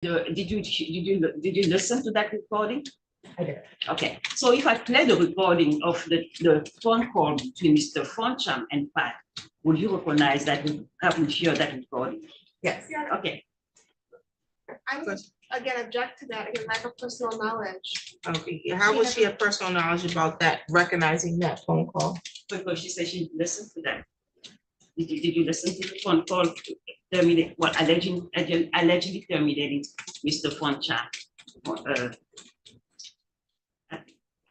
Did you listen to that recording? I did. Okay, so if I play the recording of the phone call between Mr. Foncham and Pat, would you recognize that? Would hear that recording? Yes. Yeah, Okay. I would again object to that, again, lack of personal knowledge. Okay, how would she have personal knowledge about that, recognizing that phone call? Because she said she listened to that. Did you listen to the phone call terminate what allegedly terminating Mr. Foncham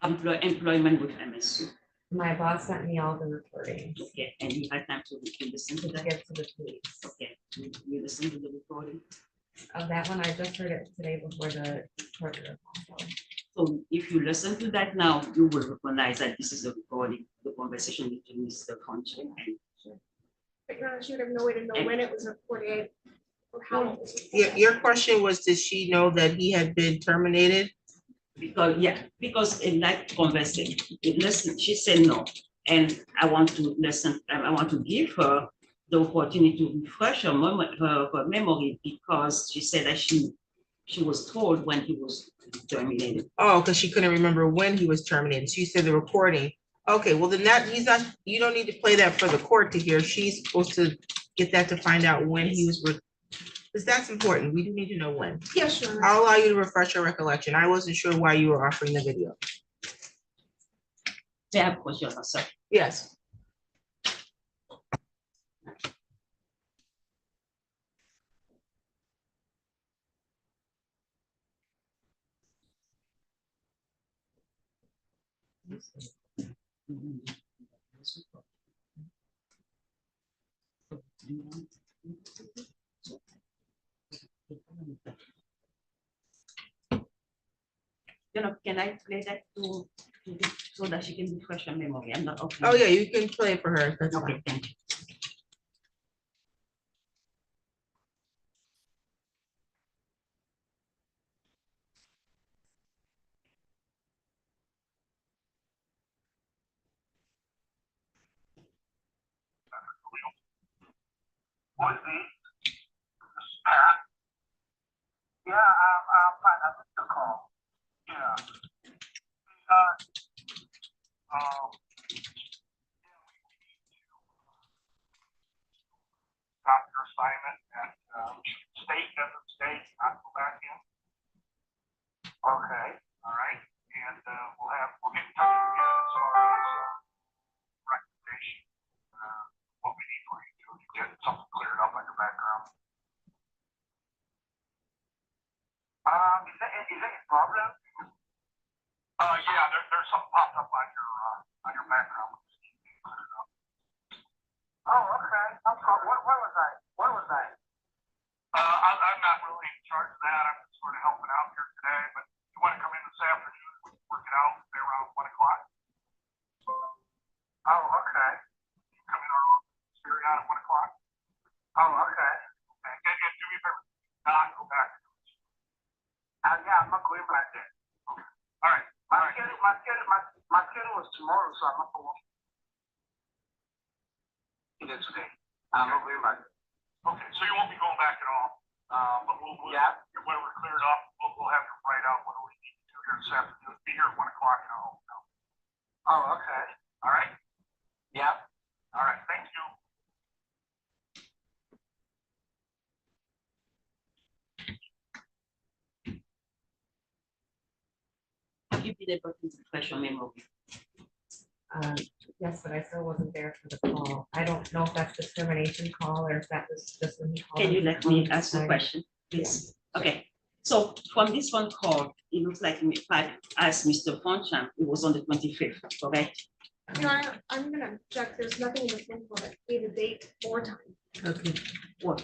employment with MSU? My boss sent me all the recordings. Okay, and you had time to listen to To that? get to the police. Okay, you listen to the recording? Of that one, I just heard it today before the court. So if you listen to that now, you will recognize that this is a recording, the conversation between Mr. Foncham and. But Your Honor, she would have no way to know when it was reported or how it was reported. Your question was, did she know that he had been terminated? Because in that conversation, she said no, and I want to listen. I want to give her the opportunity to refresh her memory, because she said that she was told when he was terminated. Oh, because she couldn't remember when he was terminated. She said the recording. Okay, well then he's not, you don't need to play that for the court to hear. She's supposed to get that to find out when he was, because that's important. We do need to know when. Yes, Your Honor. I'll allow you to refresh your recollection. I wasn't sure why you were offering the video. May I have a question, sir? Yes. Can I play that so that she can refresh her memory? I'm not. Oh, yeah, you can play it for her. That's Okay, fine. thank you. Was the Pat? Yeah, I'm fine. I missed the call. Yeah. Stop your assignment at state, desert state, not go back in. Okay, all right. And we'll get in touch with you as far as recommendation, what we need for you to get something cleared up on your background. Is that your problem? Yeah, there's something popped up on your background. Oh, okay. I'm sorry. Where was I? Where was I? I'm not really in charge of that. I'm just sort of helping out here today. But you want to come in this afternoon? We can work it out. Say around 1 o'clock. Oh, okay. You come in our office here at 1 o'clock. Oh, okay. Okay. And do me a favor. Not go back. Yeah, I'm not going back there. Okay. All right. My schedule was tomorrow, so I'm not going. Today. I'm not going back. Okay, so you won't be going back at all. But we'll yeah. When we're cleared up, we'll have to write out what we need to do here this afternoon. Be here at 1 o'clock and I'll know. Oh, okay. All right. Yeah. All right. Thank you. Have you been able to refresh your memory? Yes, but I still wasn't there for the call. I don't know if that's the termination call or if that was just when he called. Can you let me ask the Time. question, please? Okay, so from this phone call, it looks like Pat asked Mr. Foncham, it was on the 25th, correct? Your Honor, I'm gonna object. There's nothing in the phone call that gave a date or time. Okay. What?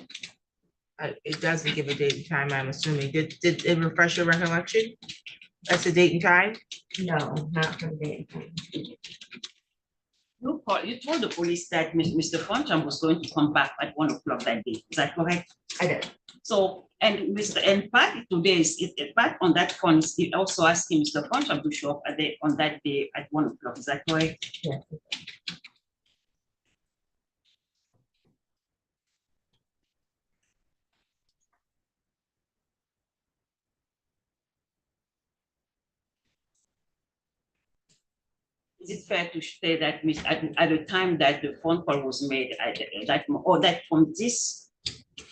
It doesn't give a date and time, I'm assuming. Did it refresh your recollection? That's the date and time? No, not for the date and time. You told the police that Mr. Foncham was going to come back at 1 o'clock that day. Is that correct? I did. So, and Pat today Pat on that phone is also asking Mr. Foncham to show up on that day at 1 o'clock. Is that correct? Yes. Is it fair to say that at the time that the phone call was made, that from this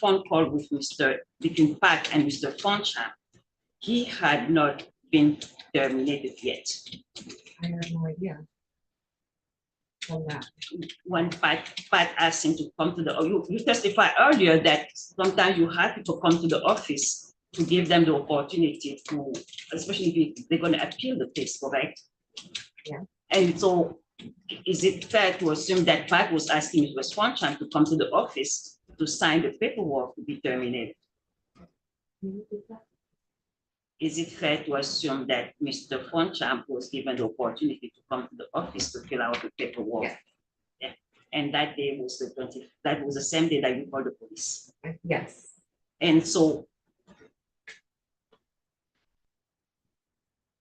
phone call with between Pat and Mr. Foncham, he had not been terminated yet? I have no idea. On that. When Pat asked him to come to you testified earlier that sometimes you have people come to the office to give them the opportunity to, especially if they're going to appeal the case, correct? Yeah. And so is it fair to assume that Pat was asking Mr. Foncham to come to the office to sign the paperwork to be terminated? Is it fair to assume that Mr. Foncham was given the opportunity to come to the office to fill out the paperwork? Yes. Yeah. And that day was that was the same day that you called the police. Yes. And so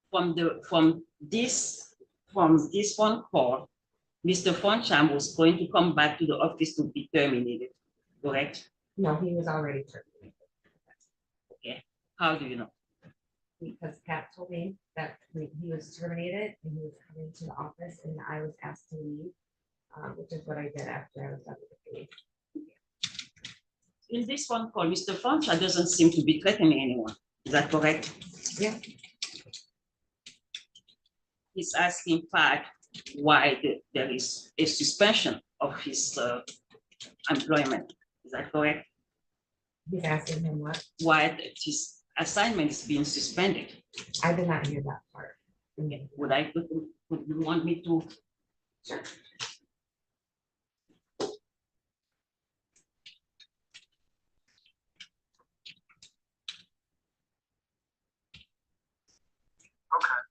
from this phone call, Mr. Foncham was going to come back to the office to be terminated, correct? No, he was already terminated. Okay. How do you know? Because Pat told me that he was terminated and he was coming to the office and I was asked to leave, which is what I did after I was done with the case. In this phone call, Mr. Foncham doesn't seem to be threatening anyone. Is that correct? Yeah. He's asking Pat why there is a suspension of his employment. Is that correct? He's asking him what? Why his assignment is being suspended? I did not hear that part. Would you want me to? Sure. Okay.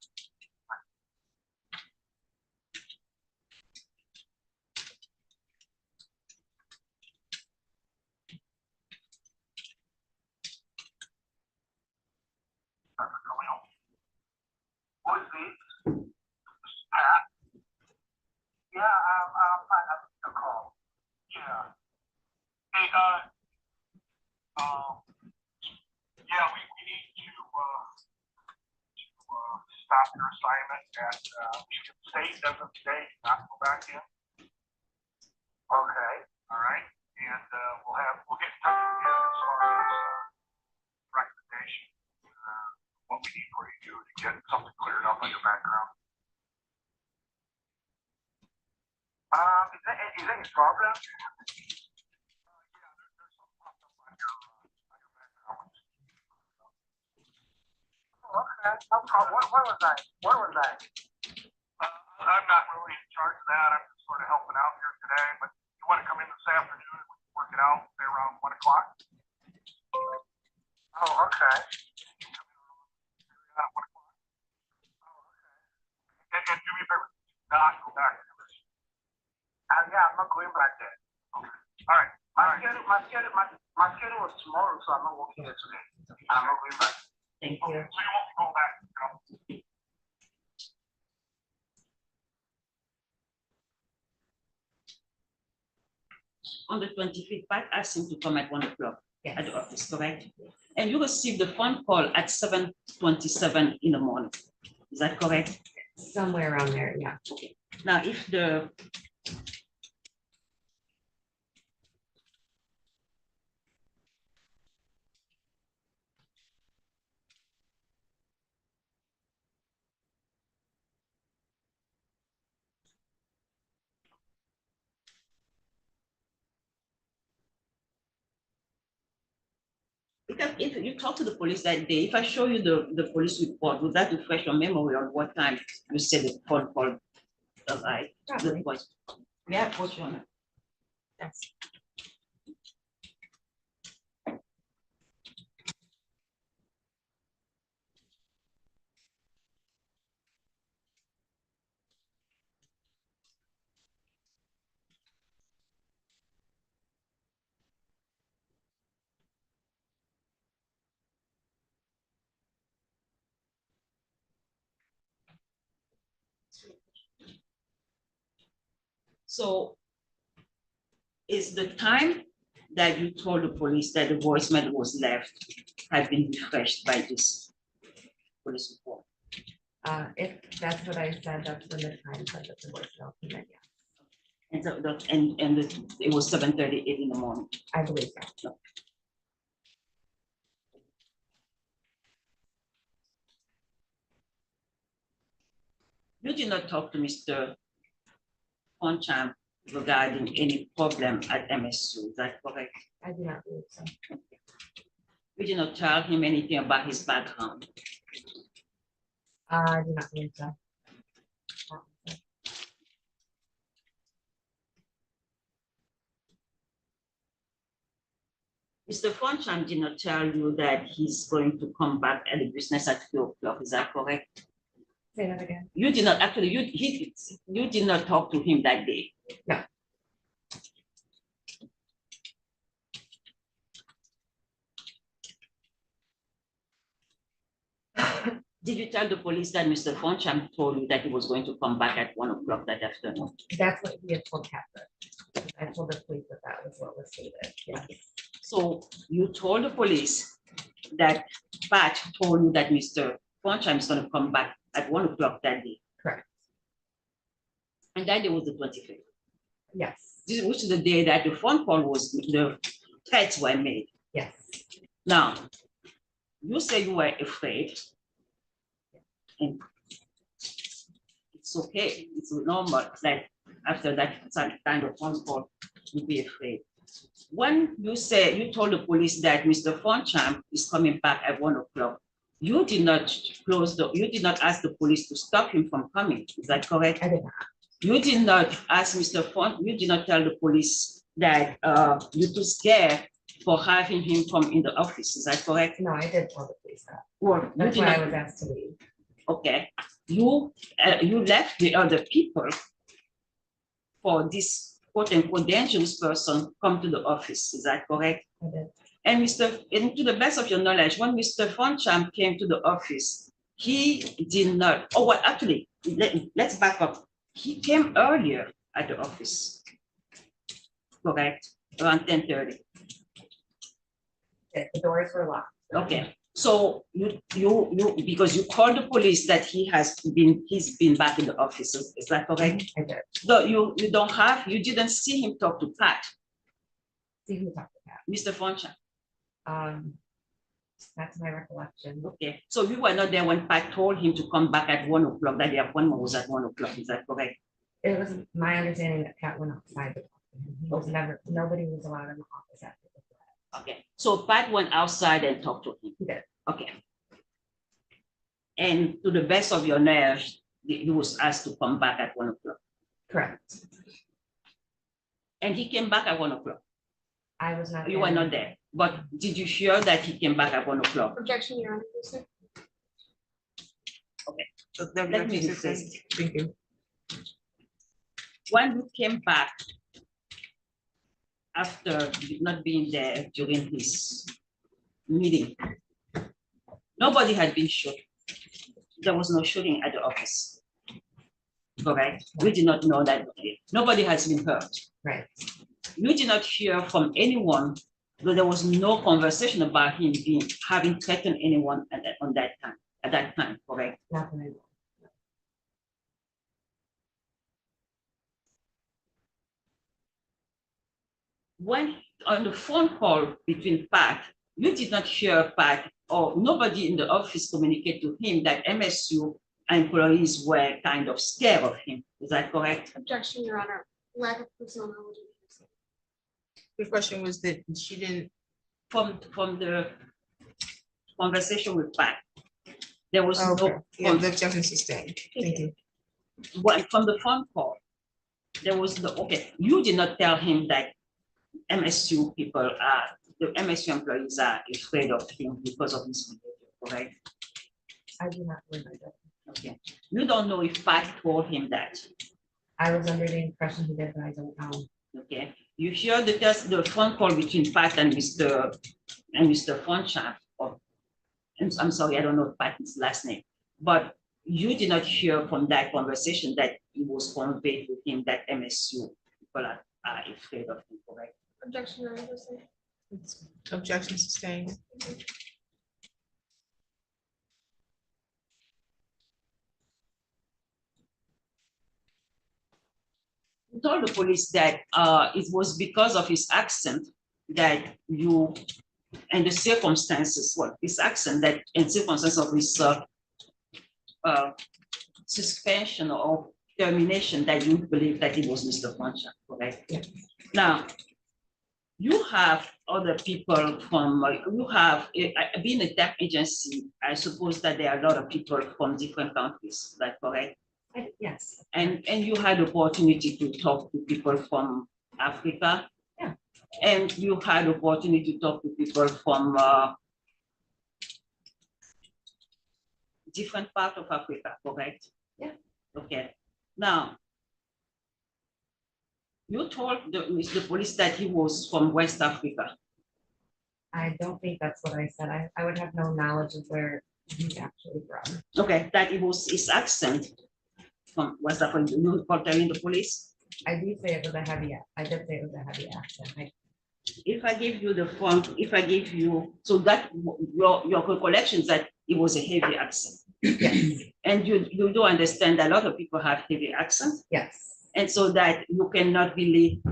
What is this? Pat? Yeah, I have a call. Yeah. Hey, yeah, we need to stop your assignment at, state doesn't stay, not go back in. Okay, all right, and, we'll get in touch with you as far as, recommendation, what we need for you to get something cleared up on your background. Is that your problem? Yeah, there's some popped up on your background. Okay, no problem. Where was I? I'm not really in charge of that. I'm just sort of helping out here today, but you want to come in this afternoon and we can work it out, say around 1 o'clock? Oh, okay. At 1 o'clock. Oh, okay. And do me a favor, not go back to this. Yeah, I'm not going back there. Okay. All right. My schedule was tomorrow, so I'm not working there today. I'm not going back. Thank Okay, you. so you won't be going back, you know? On the 25th, Pat asked him to come at 1 o'clock Yes. at the office, correct? And you received the phone call at 7:27 in the morning. Is that correct? Somewhere around there, yeah. Now, if the because if you talk to the police that day, if I show you the police report, would that refresh your memory on what time you said the phone call arrived? Probably. Yeah, for sure. That's So is the time that you told the police that the voicemail was left had been refreshed by this police report? If that's what I said, that's when the time said that the voicemail came in, yeah, And so, it was 7:38 in the morning. I believe so. You did not talk to Mr. Poncham regarding any problem at MSU, is that correct? I do not believe so. You did not tell him anything about his background. I do not believe so. Mr. Poncham did not tell you that he's going to come back at the business at 2 o'clock, is that correct? Say that again. You did not, actually, you did not talk to him that day. No. Did you tell the police that Mr. Poncham told you that he was going to come back at 1 o'clock that afternoon? That's what he had told Catherine. I told the police that that was what was stated, yeah. So you told the police that Pat told you that Mr. Poncham is going to come back at 1 o'clock that day. Correct. And that day was the 25th. Yes, Which is the day that the phone call was, the threats were made. yes, Now, you say you were afraid. And it's okay, it's normal that after that kind of phone call, you be afraid. When you say, you told the police that Mr. Poncham is coming back at 1 o'clock, you did not you did not ask the police to stop him from coming, is that correct? I did not. You did not ask Mr. you did not tell the police that you're too scared for having him come in the office, is that correct? No, I did tell the police that. Or you That's did why I not, was asked to leave. okay, you left the other people for this quote unquote dangerous person come to the office, is that correct? I did. And to the best of your knowledge, when Mr. Poncham came to the office, he did not, oh, well, actually, let's back up. He came earlier at the office, correct? Around 10:30. The doors were locked. Okay, so you because you called the police that he's been back in the office, is that correct? I did. No, you didn't see him talk to Pat, See who talked to that. Mr. Poncham. That's my recollection. Okay, so you were not there when Pat told him to come back at 1 o'clock, that the appointment was at 1 o'clock, is that correct? It was my understanding that Pat went outside to talk to him. He was never, nobody was allowed in the office after the threat. Okay, so Pat went outside and talked to him. He did. Okay. And to the best of your knowledge, he was asked to come back at 1 o'clock. Correct. And he came back at 1 o'clock. I was not. You were not there, but did you hear that he came back at 1 o'clock? Objection, Your Honor. Yes, sir. So the Let me objection rephrase. sustained. Thank you. When you came back after not being there during his meeting, nobody had been shot. There was no shooting at the office. Correct? We did not know that. Nobody has been hurt. Right. You did not hear from anyone, though there was no conversation about him having threatened anyone at that time, correct? Not that I know. When on the phone call between Pat, you did not hear Pat or nobody in the office communicate to him that MSU employees were kind of scared of him. Is that correct? Objection, Your Honor. Lack of personal knowledge. The question was that she didn't, From the conversation with Pat, there was okay, no, yeah, the objection sustained. Thank you. from the phone call, there was no, okay, you did not tell him that MSU the MSU employees are afraid of him because of his behavior, correct? I do not remember. Okay. You don't know if Pat told him that, I was under the impression he did, but I don't know. okay? You hear the phone call between Pat and Mr. Poncham, I'm sorry, I don't know Pat's last name, but you did not hear from that conversation that it was conveyed to him that MSU people are afraid of him, correct? Objection, Your Honor. Yes, sir. Objection sustained. told the police that it was because of his accent that you, and the circumstances, what his accent, that in circumstances of his uh, suspension or termination, that you believe that it was Mr. Funcha, correct? Yeah. Now, you have other people from, you have, being a tech agency, I suppose that there are a lot of people from different countries, like correct? Yes. And you had the opportunity to talk to people from Africa. Yeah. And you had the opportunity to talk to people from different part of Africa, correct? Yeah. Okay. Now, you told the police that he was from West Africa. I don't think that's what I said. I would have no knowledge of where he's actually from. Okay, that it was his accent from West Africa. You report telling the police. I did say it was a heavy, I did say it was a heavy accent. If I give you the phone, if I give you, so that your recollection is that it was a heavy accent. Yes. And you do understand that a lot of people have heavy accents. Yes. And so that you cannot really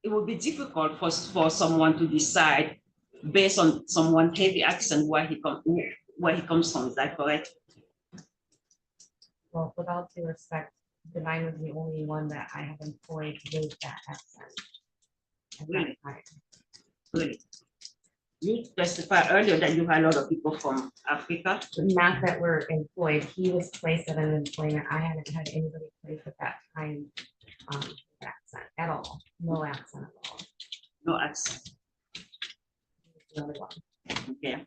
it would be difficult for someone to decide based on someone heavy accent where he comes from. Is that correct? Well, with all due respect, Divine was the only one that I have employed with that accent. At that Really? time. Really? You testified earlier that you had a lot of people from Africa. Not that were employed, he was placed at an employment. I hadn't had anybody placed at that time, accent at all, no accent at all. No accent. He was the only one. Okay.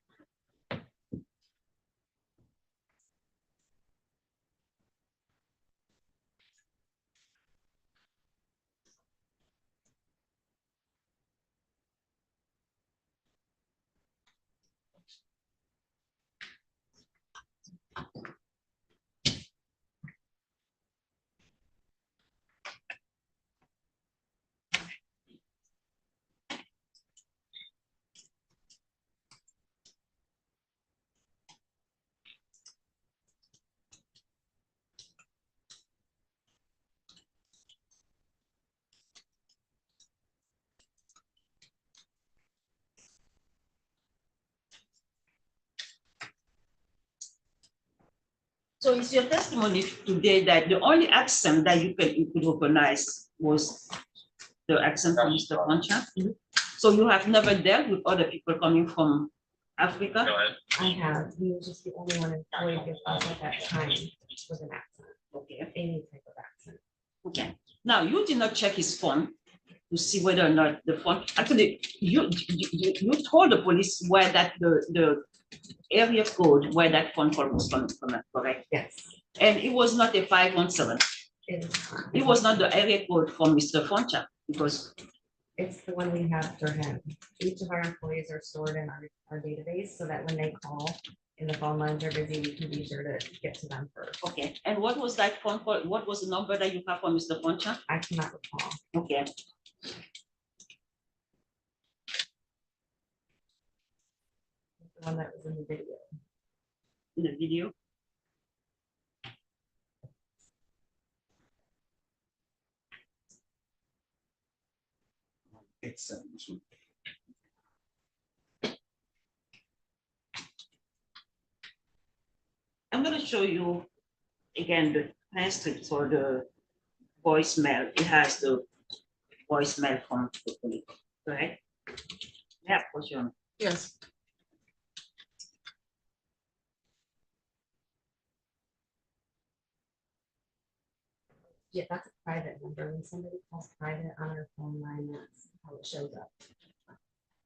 So is your testimony today that the only accent that you could recognize was the accent from Mr. Concha? So you have never dealt with other people coming from Africa? I have, he was just the only one employed with us at that time with an accent, Okay. any type of accent. Okay. Now you did not check his phone to see whether or not the phone. Actually, you told the police where that the area code where that phone call was coming from, correct? Yes. And it was not a 517. It is. It was not the area code for Mr. Foncha because It's the one we have for him. Each of our employees are stored in our database so that when they call and the phone lines are busy, we can be sure to get to them first. okay. And what was that phone call? What was the number that you have for Mr. Foncha? I cannot recall. Okay. The one that was in the video. In the video. I'm going to show you again the transcript for the voicemail. It has the voicemail from the police, correct? Yeah, for sure. Yes. Yeah, that's a private number. When somebody calls private on our phone line, that's how it shows up.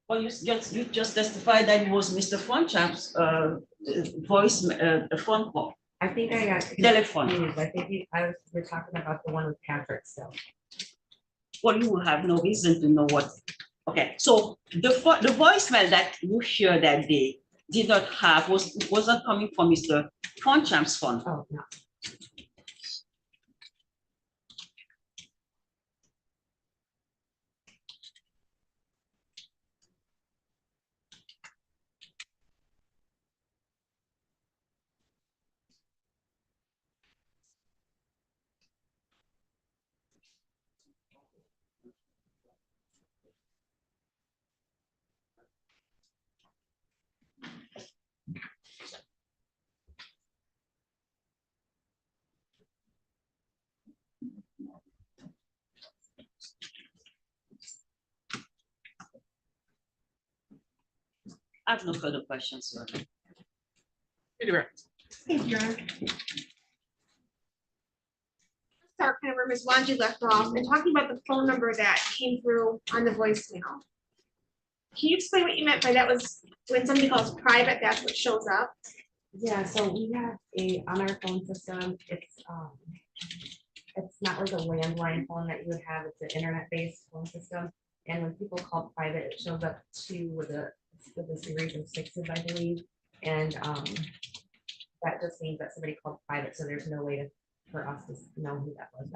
Well, you just testified that it was Mr. Foncham's voice, phone call, I think I got telephone. confused. I think we're talking about the one with Patrick still. Well, you will have no reason to know what. Okay, so the voicemail that you hear that day did not have was not coming from Mr. Foncham's phone. Oh, no. I have no further questions, Your Honor. Redirect. Thank you, Your Honor. Start kind of where Ms. Wanji left off and talking about the phone number that came through on the voicemail. Can you explain what you meant by that was when somebody calls private, that's what shows up? Yeah, so we have on our phone system, it's not like a landline phone that you would have, it's an internet-based phone system. And when people call private, it shows up two with a series of sixes, I believe. And that just means that somebody called private, so there's no way for us to know who that was.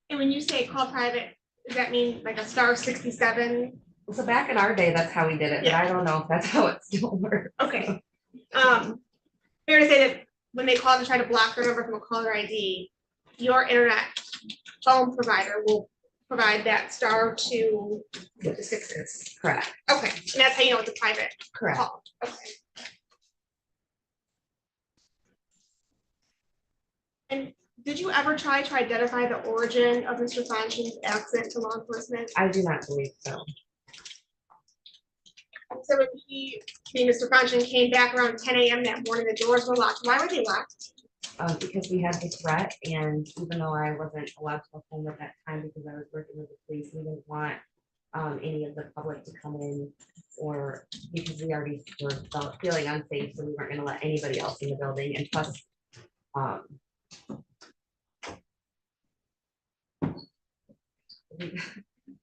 And when you say call private, does that mean like a star 67? So back in our day, that's how we did it, but I don't know if that's how it still works. Okay. Fair to say that when they call to try to block their number from a caller ID, your internet phone provider will provide that star to the sixes. Correct. Okay, and that's how you know it's a private Correct. call. Okay. And did you ever try to identify the origin of Mr. Fonshin's accident to law enforcement? I do not believe so. So when Mr. Fonshin came back around 10 a.m. that morning, the doors were locked. Why were they locked? Because we had the threat, and even though I wasn't allowed to go home at that time because I was working with the police, we didn't want any of the public to come in, or because we already were feeling unsafe, so we weren't going to let anybody else in the building. And plus,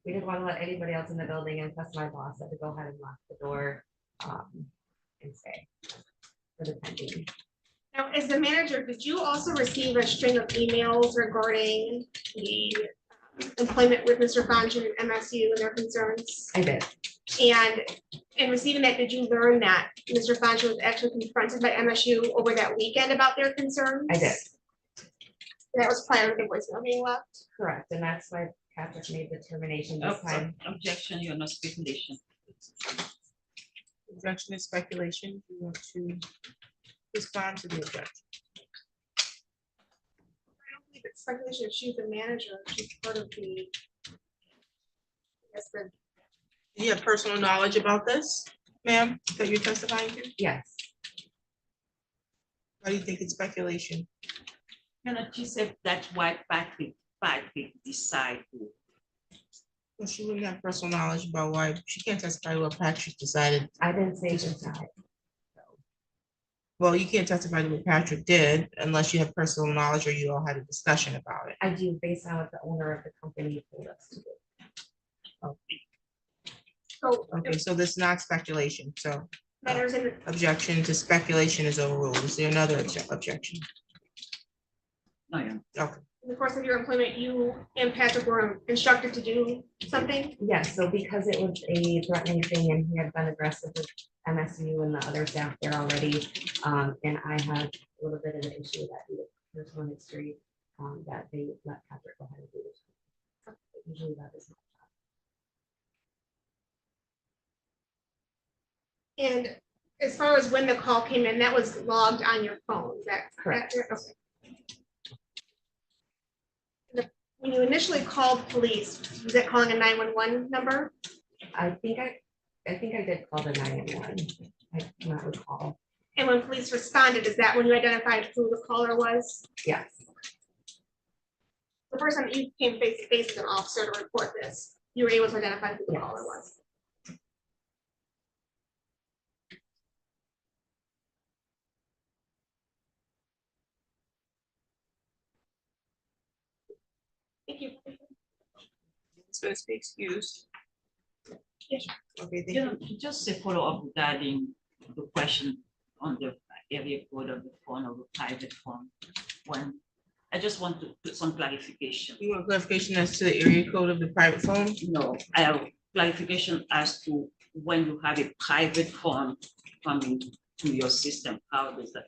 we didn't want to let anybody else in the building, and plus my boss had to go ahead and lock the door and stay for the time being. Now, as the manager, did you also receive a string of emails regarding the employment with Mr. Fonshin and MSU and their concerns? I did. And in receiving that, did you learn that Mr. Fonshin was actually confronted by MSU over that weekend about their concerns? I did. That was prior to the voicemail being left? Correct, and that's why Patrick made the termination this time. Objection, Your Honor, speculation. Objection is speculation. You want to respond to the objection? I don't believe it's speculation. She's the manager. She's part of the. Yes, the. Do you have personal knowledge about this, ma'am, that you're testifying to? Yes. Why do you think it's speculation? You know, she said that's why Patrick decided to. Well, she wouldn't have personal knowledge about why. She can't testify what Patrick decided. I didn't say decide. Well, you can't testify to what Patrick did unless you have personal knowledge or you all had a discussion about it. I do based on what the owner of the company told us to do. So Okay, so this is not speculation. So matters in the. objection to speculation is overruled. Is there another objection? No, Your Honor. Okay. In the course of your employment, you and Patrick were instructed to do something? Yes, so because it was a threatening thing and he had been aggressive with MSU and the other staff there already, and I had a little bit of an issue that he was personal history, that they let Patrick go ahead and do this. Usually that is my job. And as far as when the call came in, that was logged on your phone, is that Correct. Okay. When you initially called police, was it calling a 911 number? I think I did call the 911. I cannot recall. And when police responded, is that when you identified who the caller was? Yes, The first time that you came face to face with an officer to report this, you were able to identify who the Yes. caller was. Thank you. It's going to be excused. Yes. Okay, thank You you. know, just a follow-up regarding the question on the area code of the phone or the private phone. When I just want to put some clarification. You want clarification as to the area code of the private phone? No, I have clarification as to when you have a private phone coming to your system, how does that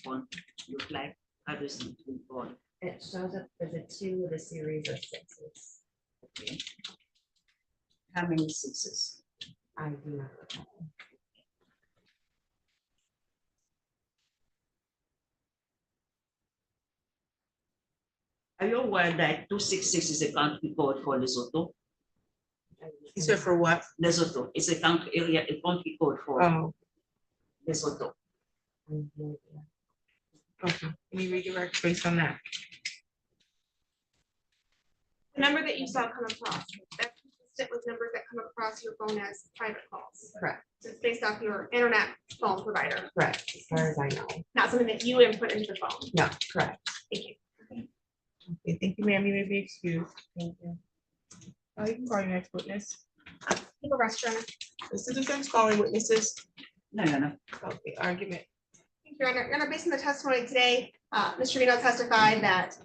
phone look like? How does it look on? it shows up as a 2 with a series of 6s. Okay. How many sixes? I do not recall. Are you aware that 266 is a country code for Lesotho? You said for what? Lesotho, it's a country area, a country code for Oh, Lesotho. Okay, can you redirect based on that? The number that you saw come across, that's consistent with numbers that come across your phone as private calls. Correct, So it's based off your internet phone provider, correct, as far as I know. not something that you input into the phone. No, correct. Thank you. Okay, thank you, ma'am. You may be excused. Thank you. You can call your next witness. People restaurant. Is the defense calling witnesses? No. Okay, argument. Thank you, Your Honor, based on the testimony today, Mr. Vino testified that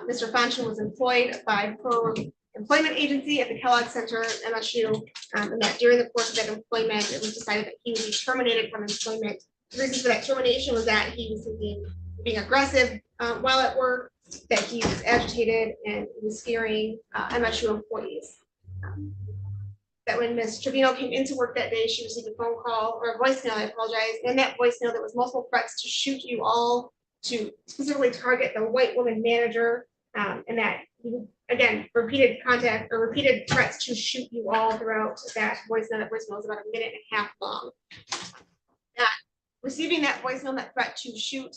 Mr. Fanchen was employed by Pro Employment Agency at the Kellogg Center at MSU, and that during the course of that employment, it was decided that he would be terminated from employment. The reason for that termination was that he was being aggressive while at work, that he was agitated and was scaring MSU employees. That when Ms. Trevino came into work that day, she received a phone call or a voicemail, I apologize. In that voicemail, there was multiple threats to shoot you all, to specifically target the white woman manager, and that, again, repeated contact or repeated threats to shoot you all throughout that voicemail. That voicemail was about a minute and a half long. Receiving that voicemail, that threat to shoot,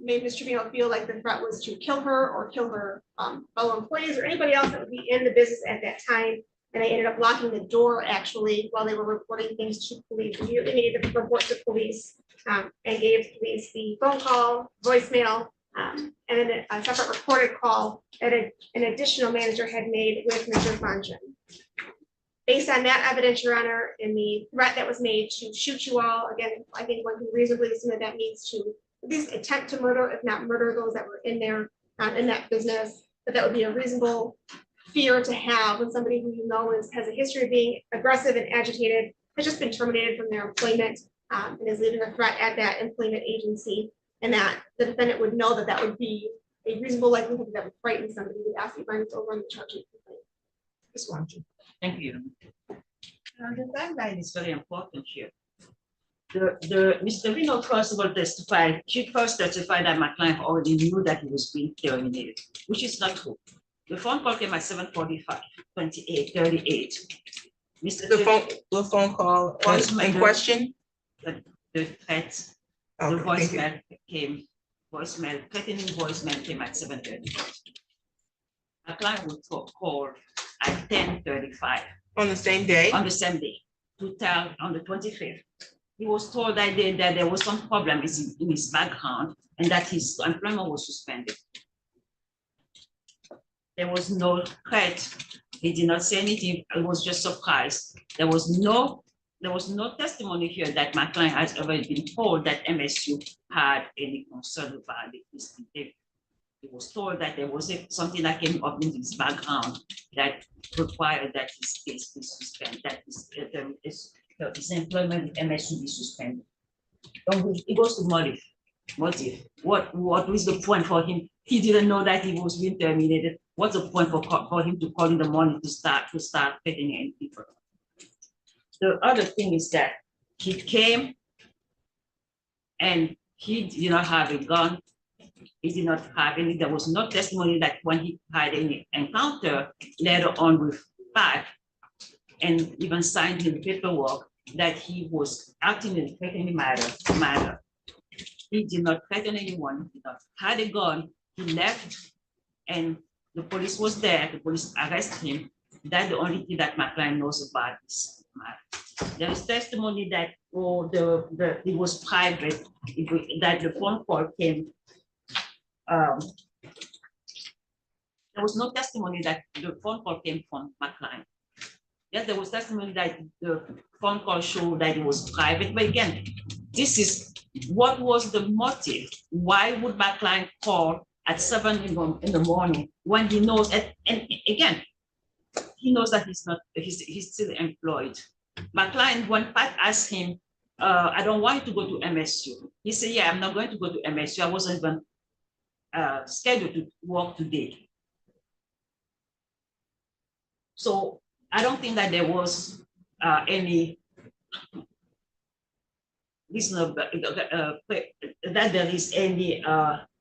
made Ms. Trevino feel like the threat was to kill her or kill her fellow employees or anybody else that would be in the business at that time. And they ended up locking the door actually while they were reporting things to police. They needed to report to police and gave police the phone call, voicemail, and then a separate recorded call that an additional manager had made with Mr. Fanchen. Based on that evidence, Your Honor, and the threat that was made to shoot you all, again, I think one can reasonably assume that that means to at least attempt to murder, if not murder those that were in there in that business, but that would be a reasonable fear to have when somebody who you know has a history of being aggressive and agitated, has just been terminated from their employment and is leaving a threat at that employment agency, and that the defendant would know that that would be a reasonable likelihood that would frighten somebody with asking violence over the charge of complaint. Just want you. Thank you. The timeline is very important here. Mr. Vino first of all testified, she first testified that my client already knew that he was being terminated, which is not true. The phone call came at 7:45, 38. The phone call in question? The threat, the Okay, thank you. voicemail came, threatening voicemail came at 7:30. A client would call at 10:35 On the same day? on the same day to tell on the 25th. He was told that there was some problem in his background and that his employment was suspended. There was no threat. He did not say anything. I was just surprised. There was no testimony here that my client has ever been told that MSU had any concern about this behavior. He was told that there was something that came up in his background that required that his case be suspended, that his employment with MSU be suspended. It goes to motive. What was the point for him? He didn't know that he was being terminated. What's the point for him to call in the morning to start taking in people? The other thing is that he came and he did not have a gun. He did not have any, there was no testimony that when he had any encounter later on with Pat and even signed his paperwork that he was acting in a threatening manner. He did not threaten anyone, he did not had a gun, he left and the police was there, the police arrested him. That's the only thing that my client knows about this matter. There is testimony that it was private, that the phone call came. There was no testimony that the phone call came from my client. Yes, there was testimony that the phone call showed that it was private, but again, this is what was the motive? Why would my client call at 7 in the morning when he knows, and again, he knows that he's still employed. My client, when Pat asked him, I don't want you to go to MSU. He said, yeah, I'm not going to go to MSU. I wasn't even scheduled to work today. So I don't think that there was any reasonable, that there is any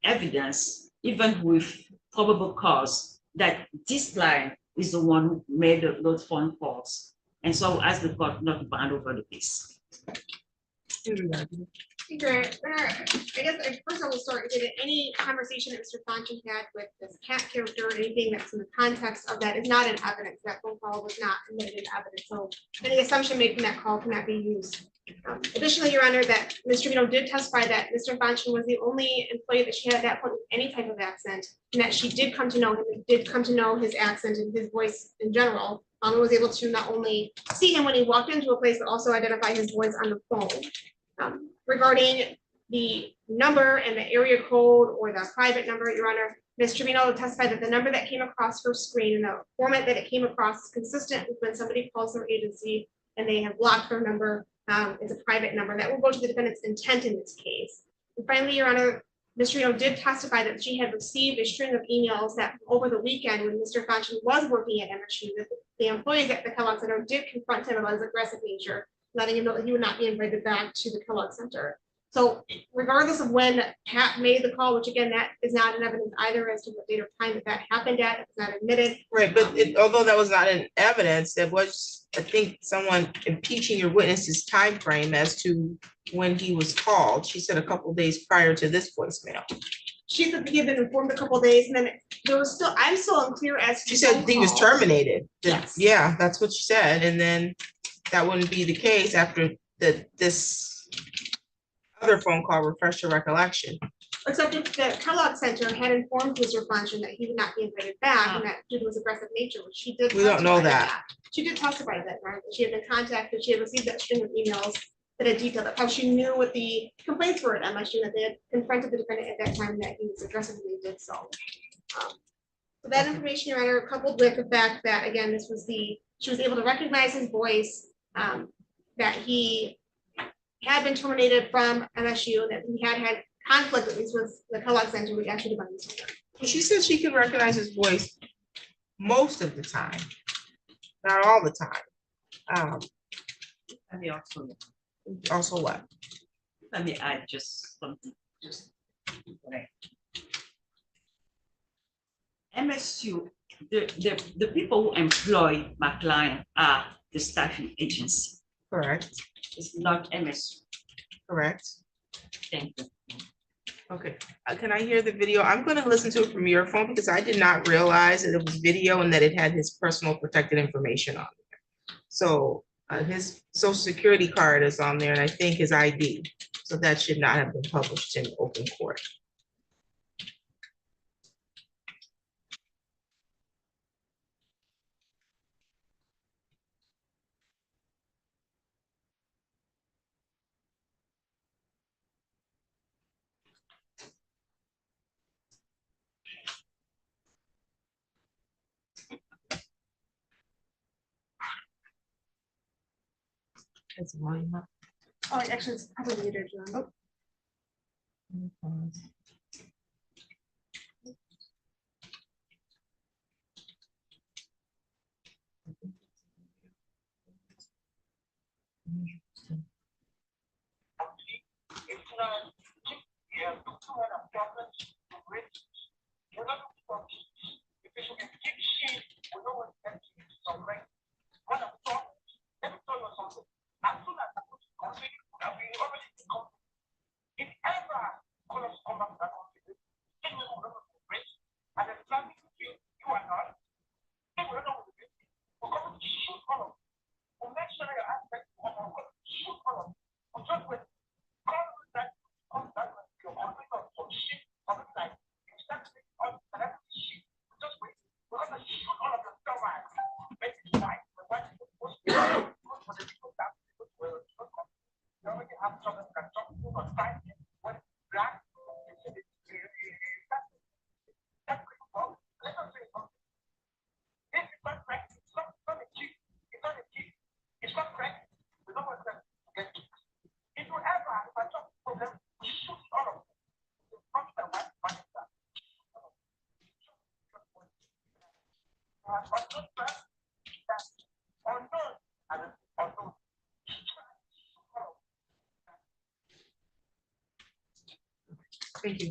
evidence, even with probable cause, that this client is the one who made those phone calls. And so I asked the court not to hand over the case. I guess I first I will start with that any conversation that Mr. Fanchen had with this cat character or anything that's in the context of that is not in evidence. That phone call was not admitted in evidence. So any assumption made from that call cannot be used. Additionally, Your Honor, that Mr. Vito did testify that Mr. Fanchen was the only employee that she had at that point with any type of accent, and that she did come to know him, and did come to know his accent and his voice in general. And was able to not only see him when he walked into a place, but also identify his voice on the phone. Regarding the number and the area code or the private number, Your Honor, Ms. Trevino testified that the number that came across her screen and the format that it came across is consistent with when somebody calls their agency and they have blocked their number. It's a private number that will go to the defendant's intent in this case. And finally, Your Honor, Ms. Trevino did testify that she had received a string of emails that over the weekend when Mr. Fanchen was working at MSU, that the employees at the Kellogg Center did confront him about his aggressive nature, letting him know that he would not be invited back to the Kellogg Center. So regardless of when Pat made the call, which again, that is not in evidence either as to what date or time that happened at, it's not admitted. Right, but although that was not in evidence, there was, I think, someone impeaching your witness's time frame as to when he was called. She said a couple days prior to this voicemail. She said that he had been informed a couple of days, and then there was still, I'm still unclear as to. She said he was terminated. Yes. Yeah, that's what she said, and then that wouldn't be the case after this other phone call. Refresh your recollection. Except if the Kellogg Center had informed Mr. Fanchen that he would not be invited back, and that due to his aggressive nature, which she did. We don't know testify to that. She did testify to that, right? That she had been contacted, she had received that string of emails that had detailed how she knew what the complaints were at MSU, that they had confronted the defendant at that time, that he was aggressively did so. So that information, Your Honor, coupled with the fact that, again, she was able to recognize his voice, that he had been terminated from MSU, that he had conflict at least with the Kellogg Center, which actually the center. She said she can recognize his voice most of the time, not all the time. Let me Also what? let me add just something, just. Right. MSU, the people who employ my client are the staffing agency. Correct, It's not MSU. correct. Thank you. Okay, can I hear the video? I'm gonna listen to it from your phone because I did not realize that it was video and that it had his personal protected information on it. So his social security card is on there and I think his ID. So that should not have been published in open court. It's volume up. Oh, actually, it's probably muted, John. Thank you.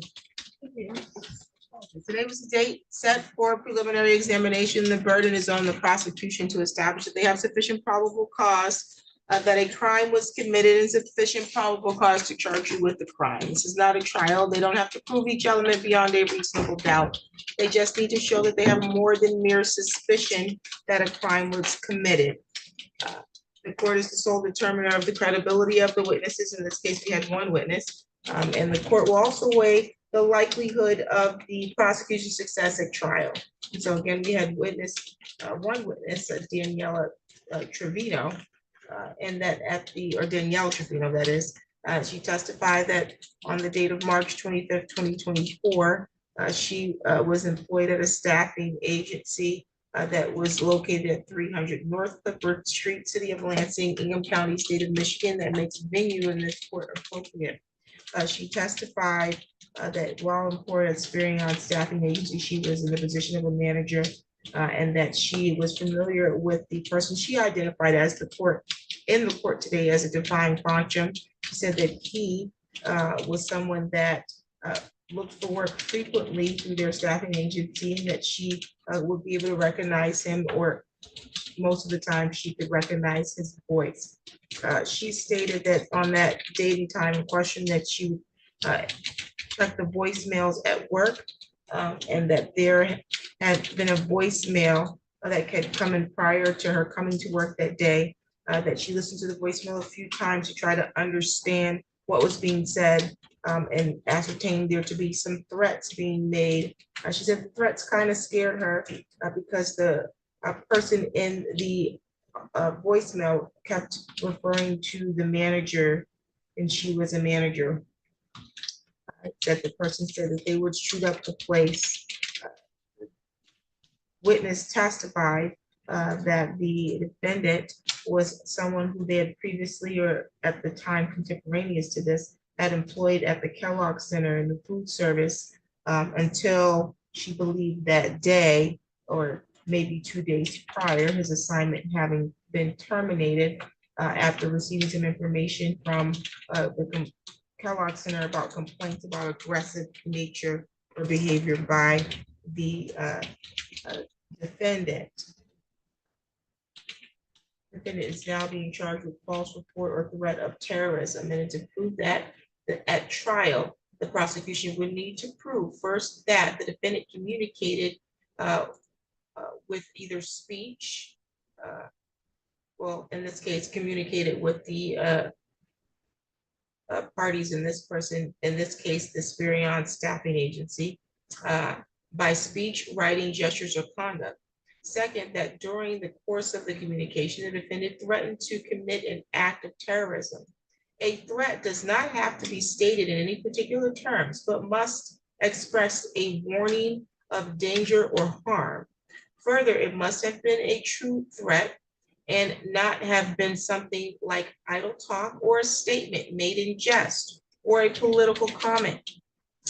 Today was the date set for preliminary examination. The burden is on the prosecution to establish that they have sufficient probable cause that a crime was committed and sufficient probable cause to charge you with the crime. This is not a trial. They don't have to prove each element beyond a reasonable doubt. They just need to show that they have more than mere suspicion that a crime was committed. The court is the sole determiner of the credibility of the witnesses. In this case, we had one witness. And the court will also weigh the likelihood of the prosecution's success at trial. So again, we had one witness, Daniela Trevino, and that Danielle Trevino, that is, she testified that on the date of March 25th, 2024, she was employed at a staffing agency that was located at 300 North Clifford Street, City of Lansing, Ingham County, State of Michigan. That makes venue in this court appropriate. She testified that while employed at Spirion Staffing Agency, she was in the position of a manager, and that she was familiar with the person she identified as in the court today as a defined quantum. She said that he was someone that looked for work frequently through their staffing agency, and that she would be able to recognize him, or most of the time she could recognize his voice. She stated that on that date and time in question that she would check the voicemails at work, and that there had been a voicemail that had come in prior to her coming to work that day, that she listened to the voicemail a few times to try to understand what was being said, and ascertained there to be some threats being made. She said the threats kind of scared her because the person in the voicemail kept referring to the manager, and she was a manager. That the person said that they would shoot up the place. Witness testified that the defendant was someone who they had previously, or at the time contemporaneous to this, had employed at the Kellogg Center in the food service until she believed that day, or maybe 2 days prior, his assignment having been terminated after receiving some information from the Kellogg Center about complaints about aggressive nature or behavior by the defendant. The defendant is now being charged with false report or threat of terrorism, and to prove that at trial, the prosecution would need to prove first that the defendant communicated with either speech, well, in this case, communicated with the parties in this case, the Spirion Staffing Agency, by speech, writing, gestures, or conduct. Second, that during the course of the communication, the defendant threatened to commit an act of terrorism. A threat does not have to be stated in any particular terms, but must express a warning of danger or harm. Further, it must have been a true threat and not have been something like idle talk or a statement made in jest or a political comment.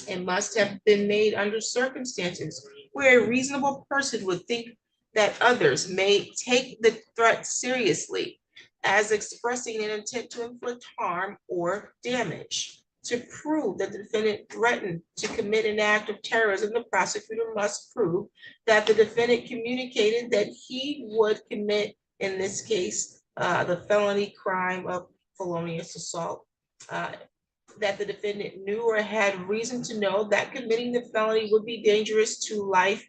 It must have been made under circumstances where a reasonable person would think that others may take the threat seriously as expressing an intent to inflict harm or damage. To prove that the defendant threatened to commit an act of terrorism, the prosecutor must prove that the defendant communicated that he would commit, in this case, the felony crime of felonious assault, that the defendant knew or had reason to know that committing the felony would be dangerous to life,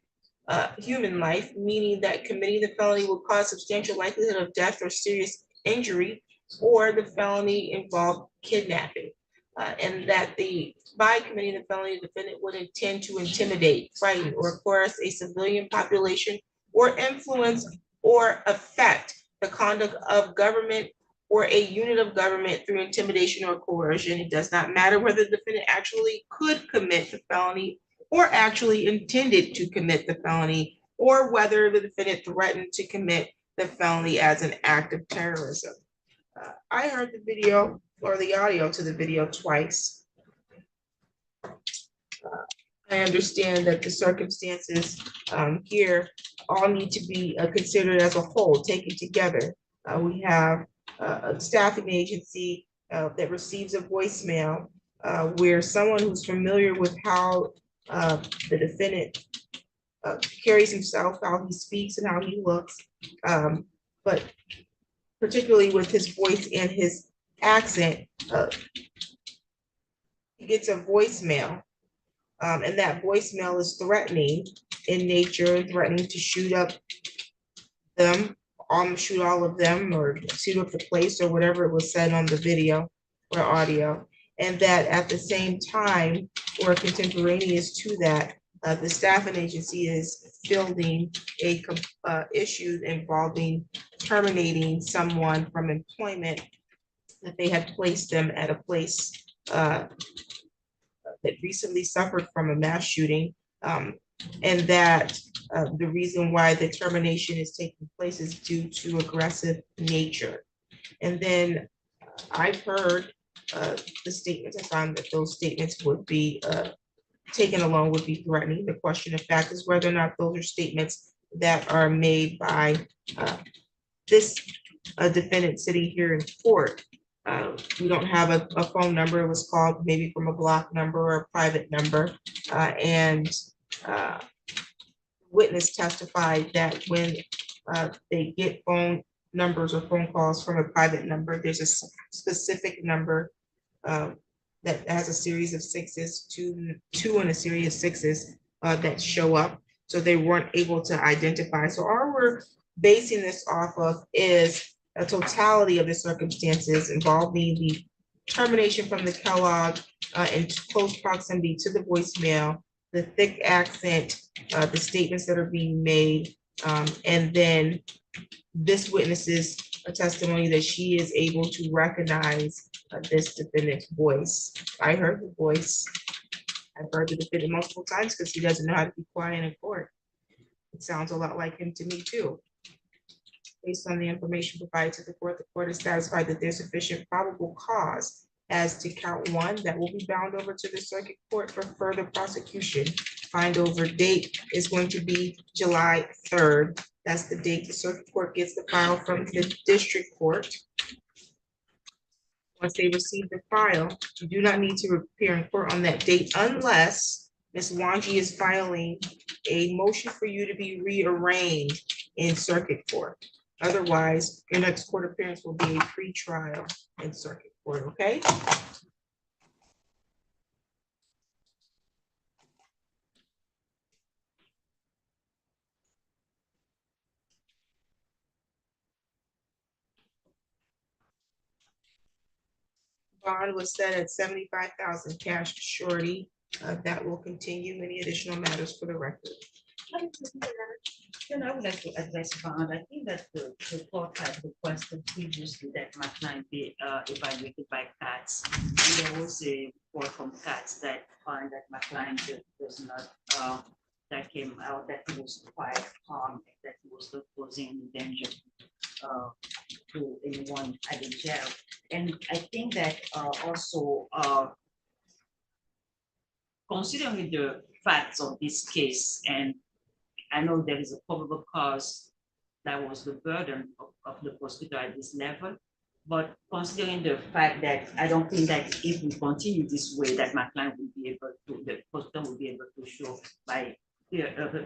human life, meaning that committing the felony would cause substantial likelihood of death or serious injury, or the felony involved kidnapping, and that by committing the felony, the defendant would intend to intimidate, frighten, or coerce a civilian population, or influence or affect the conduct of government or a unit of government through intimidation or coercion. It does not matter whether the defendant actually could commit the felony or actually intended to commit the felony, or whether the defendant threatened to commit the felony as an act of terrorism. I heard the video or the audio to the video twice. I understand that the circumstances here all need to be considered as a whole, taken together. We have a staffing agency that receives a voicemail where someone who's familiar with how the defendant carries himself, how he speaks and how he looks, but particularly with his voice and his accent, he gets a voicemail. And that voicemail is threatening in nature, threatening to shoot up them, shoot all of them, or shoot up the place, or whatever it was said on the video or audio. And that at the same time, or contemporaneous to that, the staffing agency is fielding a issue involving terminating someone from employment that they had placed them at a place that recently suffered from a mass shooting, and that the reason why the termination is taking place is due to aggressive nature. And then I've heard the statements, I found that those statements would be taken alone would be threatening. The question of fact is whether or not those are statements that are made by this defendant sitting here in court. We don't have a phone number. It was called maybe from a block number or a private number. And witness testified that when they get phone numbers or phone calls from a private number, there's a specific number that has a series of sixes, two and a series of sixes that show up. So they weren't able to identify. So all we're basing this off of is a totality of the circumstances involving the termination from the Kellogg in close proximity to the voicemail, the thick accent, the statements that are being made, and then this witness's testimony that she is able to recognize this defendant's voice. I heard the voice. I've heard the defendant multiple times because he doesn't know how to be quiet in court. It sounds a lot like him to me too. Based on the information provided to the court is satisfied that there's sufficient probable cause as to count one that will be bound over to the circuit court for further prosecution. Find over date is going to be July 3rd. That's the date the circuit court gets the file from the district court. Once they receive the file, you do not need to appear in court on that date unless Ms. Wanji is filing a motion for you to be rearranged in circuit court. Otherwise, your next court appearance will be a pre-trial in circuit court, okay? Bond was set at 75,000 cash to surety. That will continue. Any additional matters for the record? Then I would like to address bond. I think that the court had requested previously that my client be evaluated by CATS. And there was a report from CATS that found that my client was not, that came out that he was quite harmed, that he was not posing any danger to anyone at the jail. And I think that also considering the facts of this case, and I know there is a probable cause that was the burden of the prosecutor at this level, but considering the fact that I don't think that if we continue this way, that my client will be able to, the prosecutor will be able to show by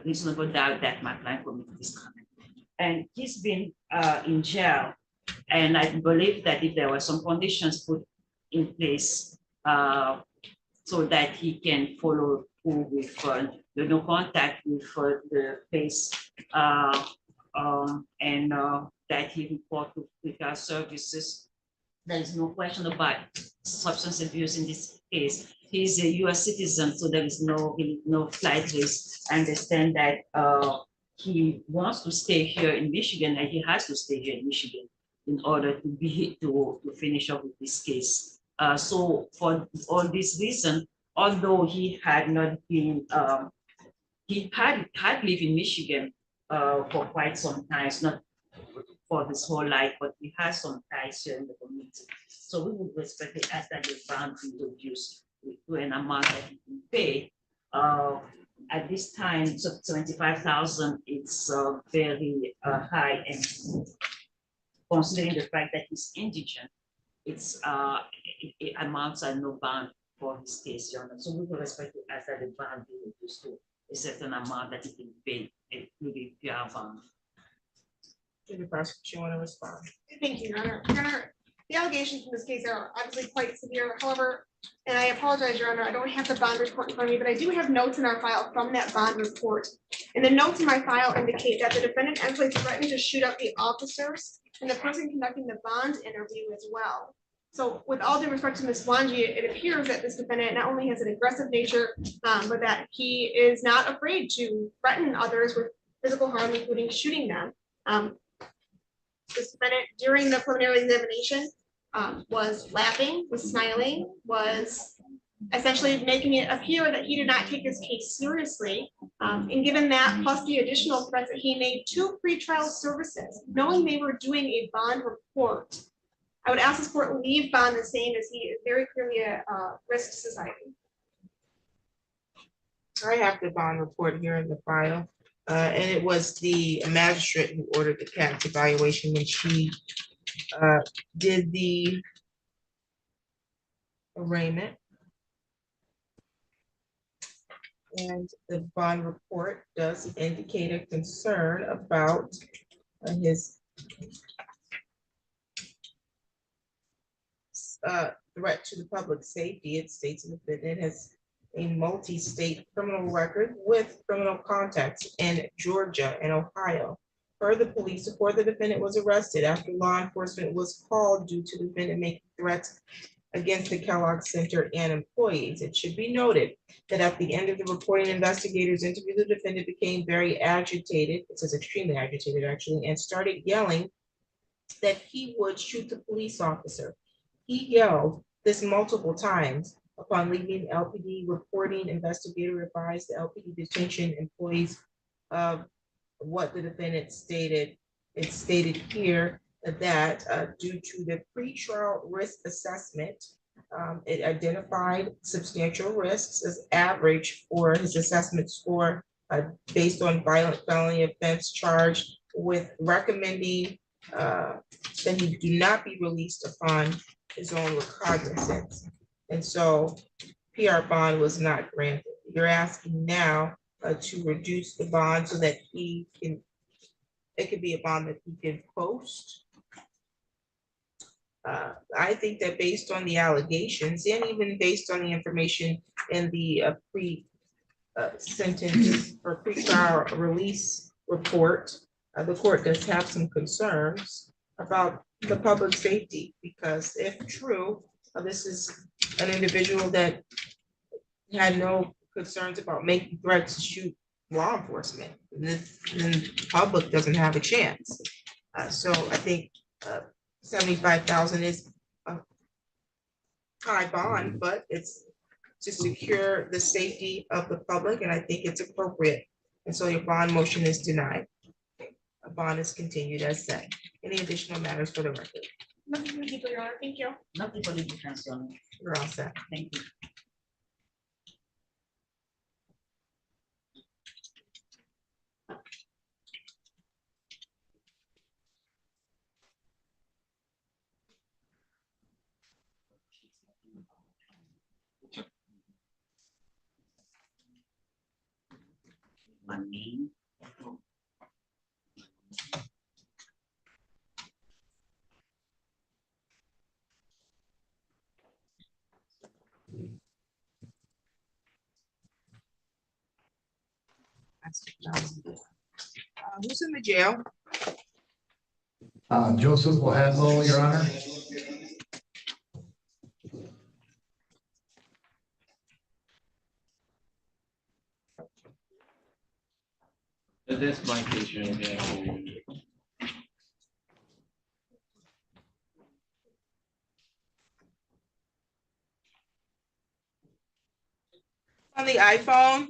reasonable doubt that my client committed this crime. And he's been in jail, and I believe that if there were some conditions put in place so that he can follow through with the no contact with the face and that he report to Quicker Services. There is no question about substance abuse in this case. He is a US citizen, so there is no flight risk. I understand that he wants to stay here in Michigan, and he has to stay here in Michigan in order to finish up with this case. So for all this reason, although he had not been, he had lived in Michigan for quite some time, not for his whole life, but he has some ties here in the community. So we would respectfully ask that the bond be reduced to an amount that he can pay. At this time, so 75,000, it's very high, and considering the fact that he's indigent, it's it amounts are no bond for his case, Your Honor. So we will respect to ask that the bond be reduced to a certain amount that he can pay, including PR bond. Did the prosecution want to respond? Thank you, Your Honor. Your Honor, the allegations in this case are obviously quite severe. However, and I apologize, Your Honor, I don't have the bond report in front of me, but I do have notes in our file from that bond report. And the notes in my file indicate that the defendant actually threatened to shoot up the officers and the person conducting the bond interview as well. So with all due respect to Ms. Wanji, it appears that this defendant not only has an aggressive nature, but that he is not afraid to threaten others with physical harm, including shooting them. This defendant during the preliminary examination was laughing, was smiling, was essentially making it appear that he did not take his case seriously. And given that, plus the additional threats that he made to pretrial services, knowing they were doing a bond report, I would ask this court leave bond the same, as he is very clearly a risk to society. I have the bond report here in the file. And it was the magistrate who ordered the CAT's evaluation when she did the arraignment. And the bond report does indicate a concern about his threat to the public safety. It states the defendant has a multi-state criminal record with criminal contacts in Georgia and Ohio. Per the police report, the defendant was arrested after law enforcement was called due to the defendant making threats against the Kellogg Center and employees. It should be noted that at the end of the reporting, investigators interviewed the defendant, became very agitated, it says extremely agitated actually, and started yelling that he would shoot the police officer. He yelled this multiple times. Upon leaving LPD reporting, investigator advised the LPD detention employees of what the defendant stated. It stated here that due to the pretrial risk assessment, it identified substantial risks as average for his assessment score based on violent felony offense charge, with recommending that he do not be released upon his own recognizance. And so PR bond was not granted. You're asking now to reduce the bond so that he can, it could be a bond that he can post. I think that based on the allegations and even based on the information in the sentence or pre-trial release report, the court does have some concerns about the public safety, because if true, this is an individual that had no concerns about making threats to shoot law enforcement, then the public doesn't have a chance. So I think 75,000 is a high bond, but it's to secure the safety of the public, and I think it's appropriate. And so your bond motion is denied. A bond is continued as said. Any additional matters for the record? Nothing to keep, Your Honor. Thank you. Nothing for the defense, Your Honor. You're all set. Thank you. My name. Who's in the jail? Joseph Wahadlo, Your Honor. That's my case, Your Honor. On the iPhone?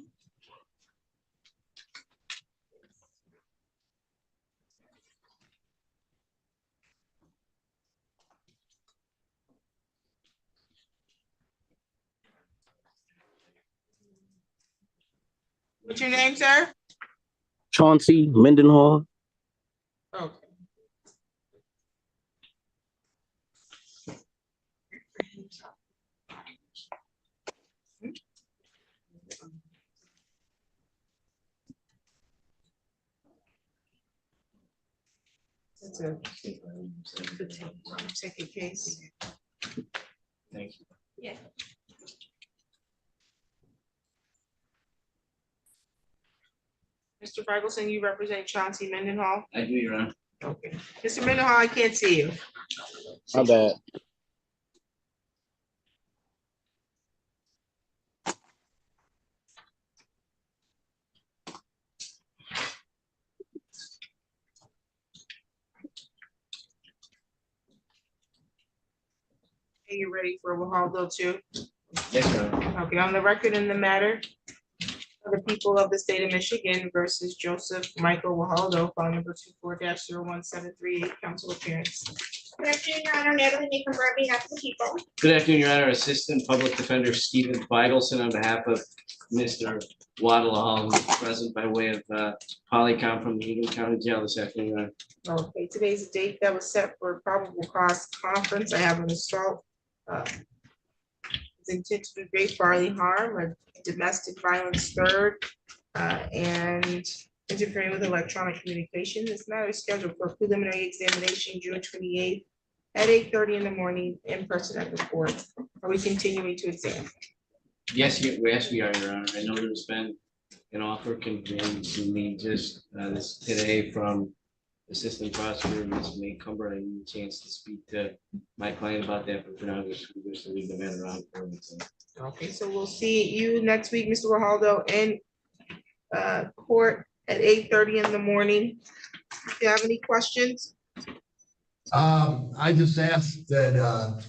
What's your name, sir? Chauncey Mendenhall. Okay. just to take a case. Thank you. Yeah. Mr. Ferguson, you represent Chauncey Mendenhall? I do, Your Honor. Okay. Mr. Mendenhall, I can't see you. My bad. Are you ready for Wahaldo too? Yes, Your Honor. Okay, on the record in the matter of the people of the state of Michigan versus Joseph Michael Wahaldo, file number 24-01738, council appearance. Good afternoon, Your Honor. Natalie Meekum, on behalf of the people. Good afternoon, Your Honor. Assistant Public Defender Stephen Feigelson on behalf of Mr. Waddle, who's present by way of Polycom from the Eagan County Jail this afternoon, Your Honor. Okay, today's the date that was set for a probable cause conference. I have an assault. It's intent to do great bodily harm, a domestic violence third, and interfering with electronic communication. This matter is scheduled for preliminary examination June 28th at 8:30 in the morning in person at the court. Are we continuing to examine? Yes, we are, Your Honor. I know there's been an offer conveyed to me just this today from Assistant Prosecutor, Ms. May Cumber. I need a chance to speak to my client about that, but for now, we wish to leave the matter on for him. Okay, so we'll see you next week, Mr. Wahaldo, in court at 8:30 in the morning. If you have any questions? I just asked that,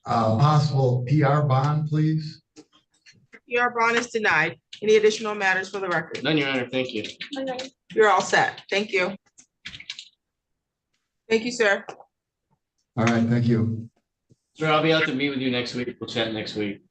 possible PR bond, please. Your bond is denied. Any additional matters for the record? None, Your Honor. Thank you. Okay. You're all set. Thank you. Thank you, sir. All right, thank you. Sir, I'll be out to meet with you next week. We'll chat next week.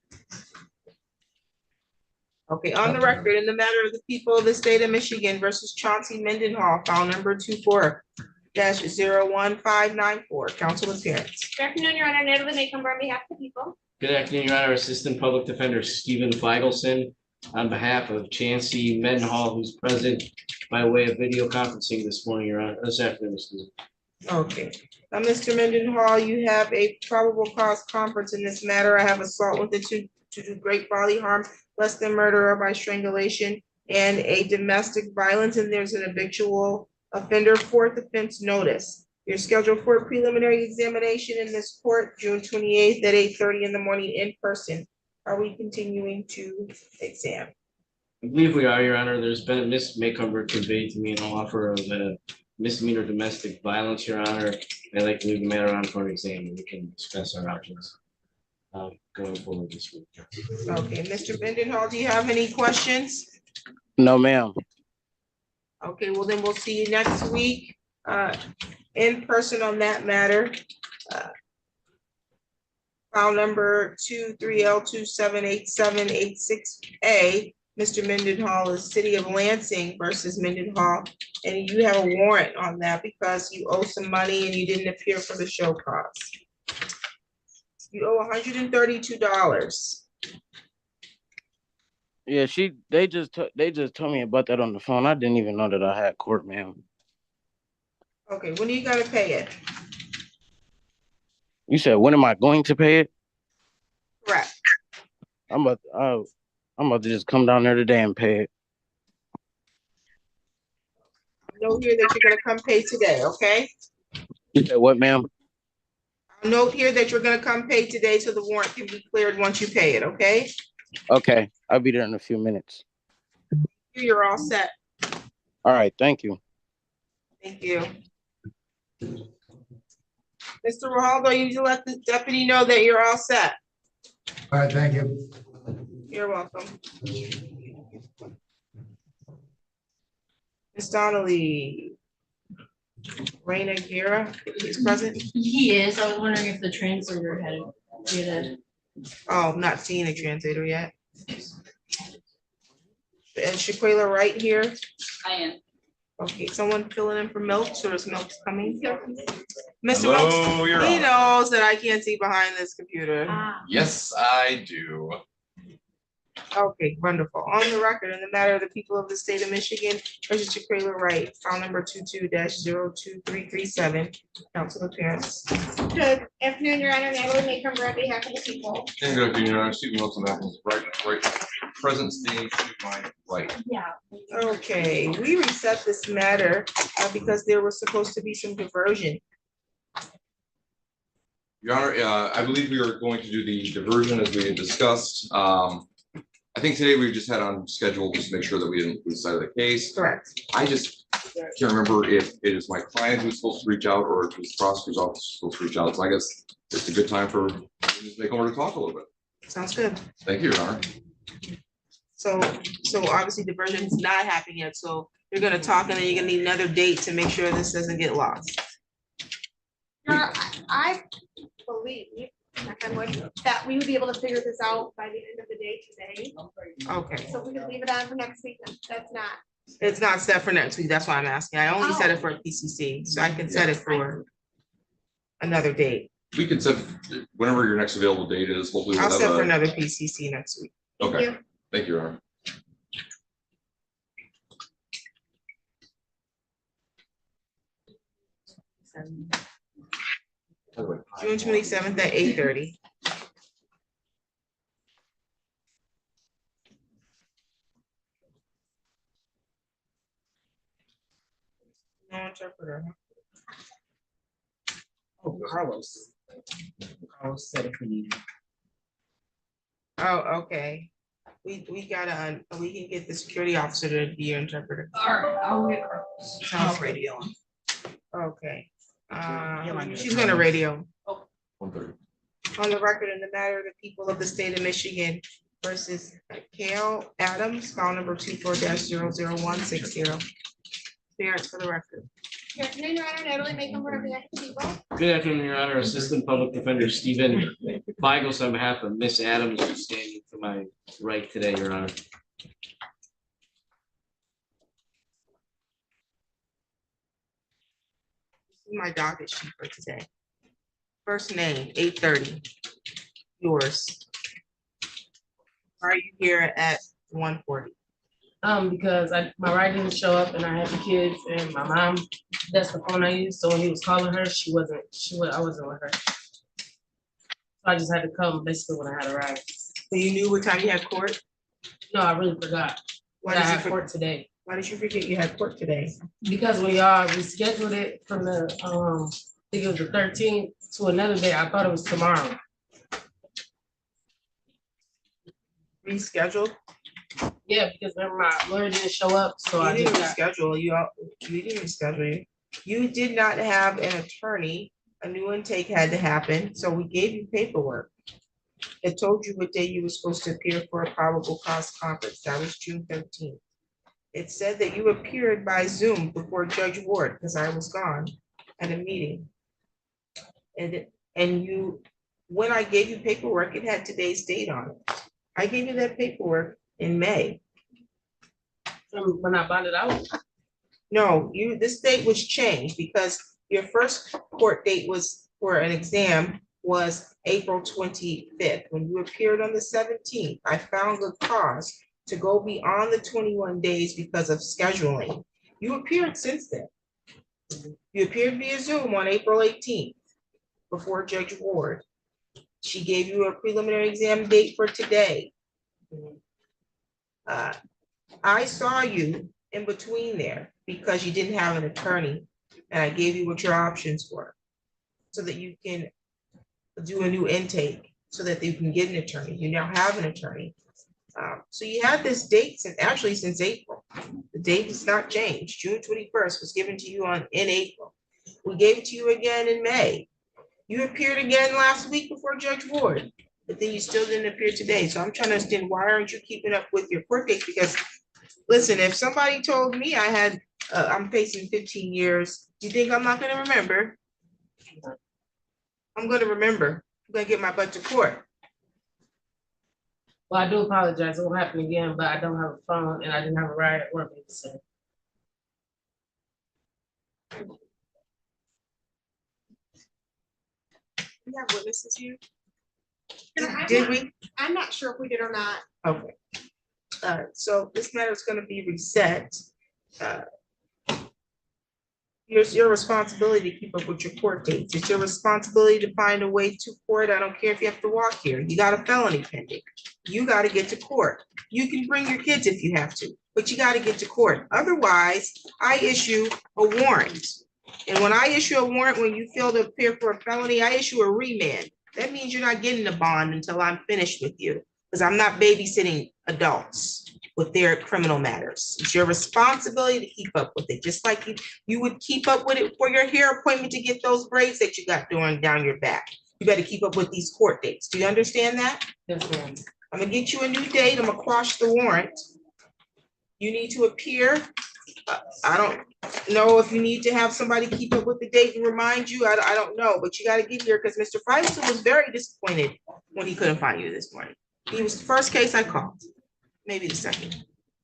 Okay, on the record, in the matter of the people of the state of Michigan versus Chauncey Mendenhall, file number 24-01594, council appearance. Good afternoon, Your Honor. Natalie Meekum, on behalf of the people. Good afternoon, Your Honor. Assistant Public Defender Stephen Feigelson on behalf of Chauncey Mendenhall, who's present by way of video conferencing this morning, Your Honor, this afternoon, excuse me. Okay, now, Mr. Mendenhall, you have a probable cause conference in this matter. I have assault with intent to do great bodily harm, less than murder or by strangulation, and a domestic violence, and there's an habitual offender fourth offense notice. You're scheduled for a preliminary examination in this court, June 28th at 8:30 in the morning in person. Are we continuing to examine? I believe we are, Your Honor. There's been a Ms. Maycumber conveyed to me an offer of a misdemeanor domestic violence, Your Honor. I'd like to leave the matter on for an exam, and we can discuss our options going forward this week. Okay, Mr. Mendenhall, do you have any questions? No, ma'am. Okay, well then we'll see you next week, in person on that matter. File number 23L278786A, Mr. Mendenhall is City of Lansing versus Mendenhall. And you have a warrant on that because you owe some money and you didn't appear for the show cause. You owe $132. Yeah, they just told me about that on the phone. I didn't even know that I had court, ma'am. Okay, when are you gonna pay it? You said, when am I going to pay it? Correct. I'm about to just come down there today and pay it. Note here that you're gonna come pay today, okay? You said what, ma'am? Note here that you're gonna come pay today so the warrant can be cleared once you pay it, okay? Okay, I'll be there in a few minutes. You're all set. All right, thank you. Thank you. Mr. Rojaldo, you need to let the deputy know that you're all set. All right, thank you. You're welcome. Ms. Donnelly. Raina Guerra is present. He is. I was wondering if the translator had muted. Oh, I'm not seeing a translator yet. And Shaquila right here. I am. Okay, someone filling in for Milks, or is Milks coming? Mr. Hello, Milks, Your he Honor. knows that I can't see behind this computer. Ah, Yes, I do. Okay, wonderful. On the record, in the matter of the people of the state of Michigan, registered trailer right, file number 22-02337, council appearance. Good afternoon, Your Honor, Natalie Maycomber on behalf of the people. And good afternoon, Your Honor, Stephen Wilson, Apple's right, present stage to my right. Okay, we reset this matter because there was supposed to be some diversion. Your Honor, I believe we are going to do the diversion as we had discussed. I think today we just had on schedule just to make sure that we didn't lose sight of the case. Correct. I just can't remember if it is my client who's supposed to reach out or if it's the prosecutor's office supposed to reach out. So I guess it's a good time for Ms. Maycomber to talk a little bit. Sounds good. Thank you, Your Honor. So obviously diversion is not happening yet, so you're gonna talk and then you're gonna need another date to make sure this doesn't get lost. Your Honor, I believe knock on wood, that we would be able to figure this out by the end of the day today. Okay, So we could leave it on for next week. That's not. it's not set for next week, that's why I'm asking. I only set it for a PCC, so I can set it for another date. We can set whenever your next available date is. Hopefully we'll I'll set for have a, another PCC next week. Thank okay. you. Thank you, Your Honor. June 27th at 8:30. No interpreter. Oh, Carlos. Carlos said if we need. Oh, okay. We gotta, we can get the security officer to be your interpreter. I'll get Carlos. Sounds radio. Okay. She's gonna radio. 1:30. On the record, in the matter of the people of the state of Michigan versus Kale Adams, file number 24-00160. Parents for the record. Good afternoon, Your Honor, Natalie Maycomber on behalf of the people. Good afternoon, Your Honor. Assistant Public Defender Stephen Weigels on behalf of Miss Adams, who's standing to my right today, Your Honor. This is my docket sheet for today. First name, 8:30. Yours. Are you here at 1:40? Because my ride didn't show up and I had the kids and my mom, that's the phone I used, so when he was calling her, I wasn't with her. So I just had to come basically when I had a ride. So you knew what time you had court? No, I really forgot. Why But I did you had court today. Why did you forget you had court today? Because when y'all rescheduled it from the, I think it was the 13th to another day, I thought it was tomorrow. Rescheduled? Yeah, because remember my lawyer didn't show up, so I You didn't just got. reschedule, you didn't reschedule you. You did not have an attorney, a new intake had to happen, so we gave you paperwork. It told you what day you were supposed to appear for a probable cause conference, that was June 13th. It said that you appeared by Zoom before Judge Ward, because I was gone at a meeting. And you, when I gave you paperwork, it had today's date on it. I gave you that paperwork in May. When I bought it out. No, this date was changed because your first court date was for an exam was April 25th. When you appeared on the 17th, I found the cause to go beyond the 21 days because of scheduling. You appeared since then. You appeared via Zoom on April 18th before Judge Ward. She gave you a preliminary exam date for today. I saw you in between there because you didn't have an attorney, and I gave you what your options were so that you can do a new intake, so that you can get an attorney. You now have an attorney. So you had this date since April. The date has not changed. June 21st was given to you in April. We gave it to you again in May. You appeared again last week before Judge Ward, but then you still didn't appear today. So I'm trying to understand, why aren't you keeping up with your court dates? Because listen, if somebody told me I'm facing 15 years, you think I'm not gonna remember? I'm gonna remember. I'm gonna get my butt to court. Well, I do apologize. It won't happen again, but I don't have a phone and I didn't have a ride at work. So. We have witnesses here. And Did we? I'm not sure if we did or not. Okay. So this matter is gonna be reset. It's your responsibility to keep up with your court dates. It's your responsibility to find a way to court. I don't care if you have to walk here. You got a felony pending. You gotta get to court. You can bring your kids if you have to, but you gotta get to court. Otherwise, I issue a warrant. And when I issue a warrant, when you fail to appear for a felony, I issue a remand. That means you're not getting a bond until I'm finished with you, because I'm not babysitting adults with their criminal matters. It's your responsibility to keep up with it, just like you would keep up with it for your hair appointment to get those braids that you got doing down your back. You better keep up with these court dates. Do you understand that? Yes, ma'am. I'm gonna get you a new date. I'm gonna quash the warrant. You need to appear. I don't know if you need to have somebody keep up with the date and remind you. I don't know, but you gotta get here because Mr. Price was very disappointed when he couldn't find you this morning. He was the first case I called, maybe the second,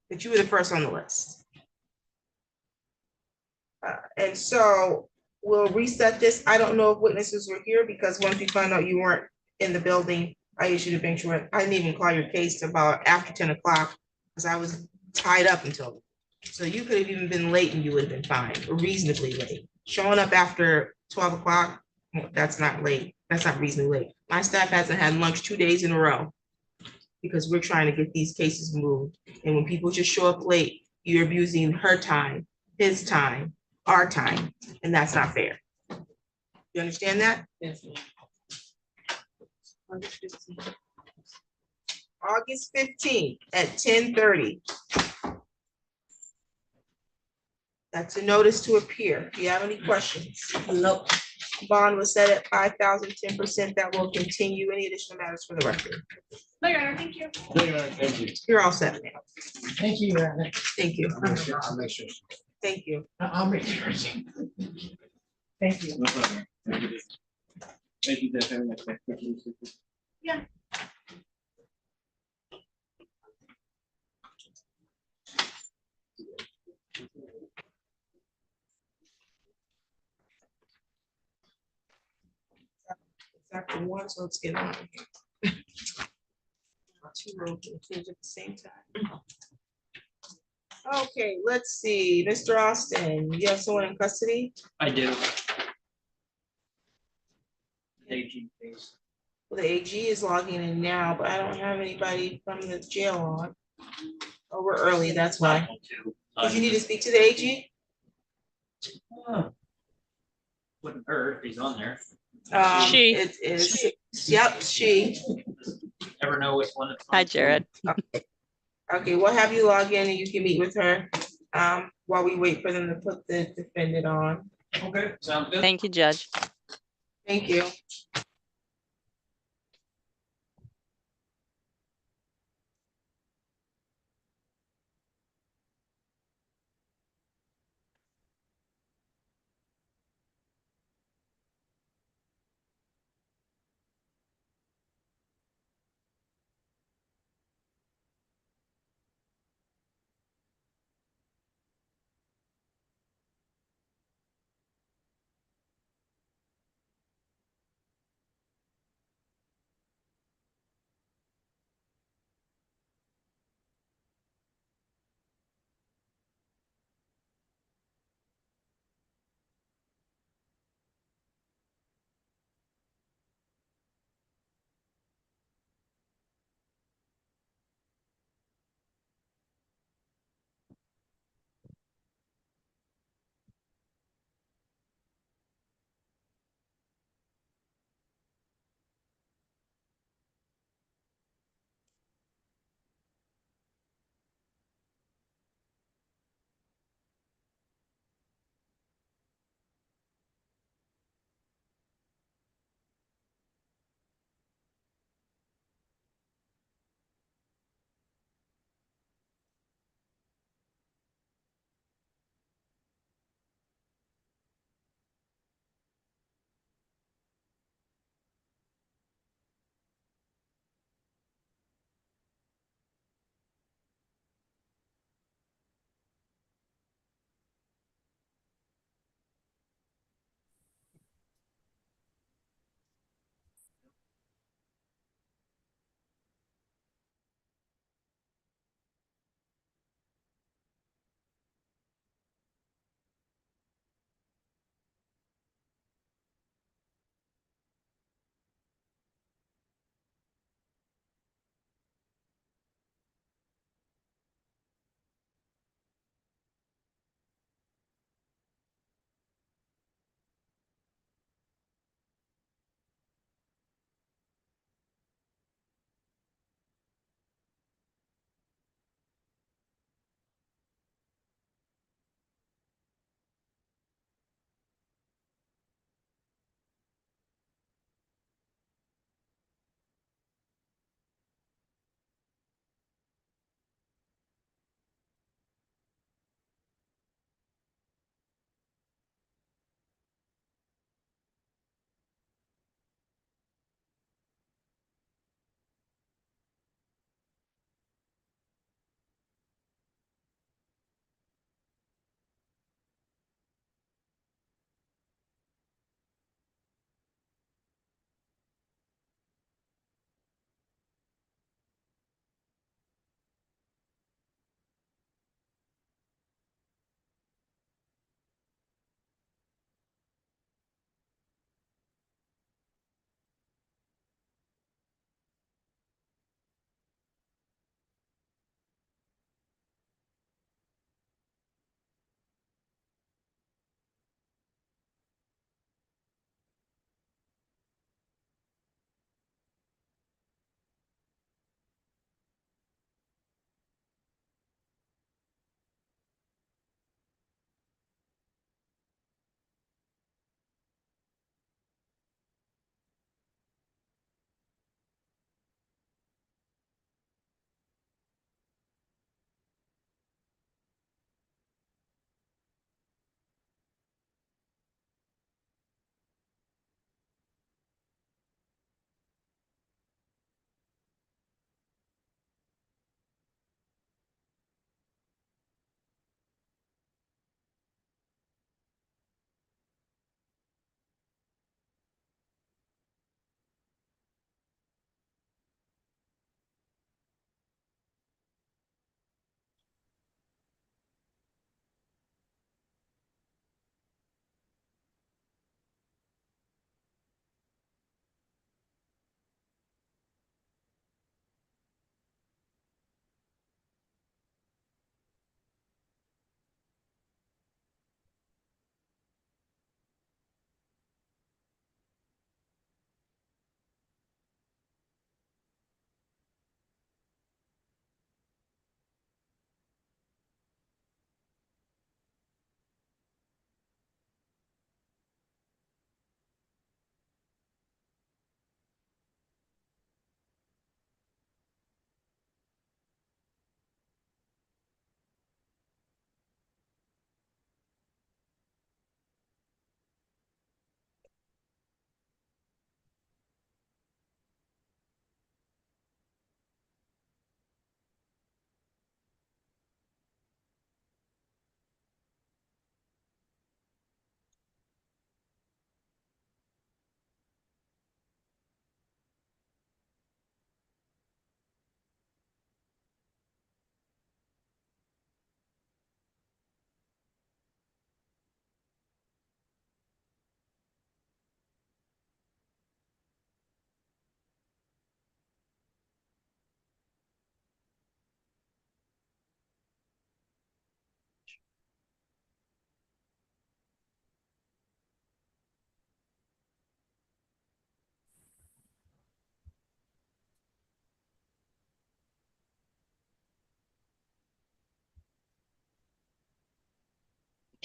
but you were the first on the list. And so we'll reset this. I don't know if witnesses were here because once we found out you weren't in the building, I issued a bench warrant. I didn't even call your case about after 10 o'clock because I was tied up until. So you could have even been late and you would have been fine, or reasonably late. Showing up after 12 o'clock, that's not late. That's not reasonably late. My staff hasn't had lunch 2 days in a row because we're trying to get these cases moved. And when people just show up late, you're abusing her time, his time, our time, and that's not fair. You understand that? Yes, ma'am. August 15th at 10:30. That's a notice to appear. Do you have any questions? Nope. Bond was set at 5,000, 10%. That will continue. Any additional matters for the record? No, Your Honor, thank you. Thank you. You're all set, ma'am. Thank you, Your Honor. Thank you. I'll make sure. Thank you. I'll make sure. Thank you. No problem. Thank you, Jeff. Have a nice day. Yeah. It's after one, so let's get on here. Two rows of kids at the same time. Okay, let's see, Mr. Austin, you have someone in custody? I do. AG, please. Well, the AG is logging in now, but I don't have anybody from the jail on. Oh, we're early, that's why. Did you need to speak to the AG? Wouldn't hurt if he's on there. She. It is, yep, she. Ever know which one it's on? Hi, Jared. Okay, we'll have you log in and you can meet with her, while we wait for them to put the defendant on. Okay, sounds good. Thank you, Judge. Thank you.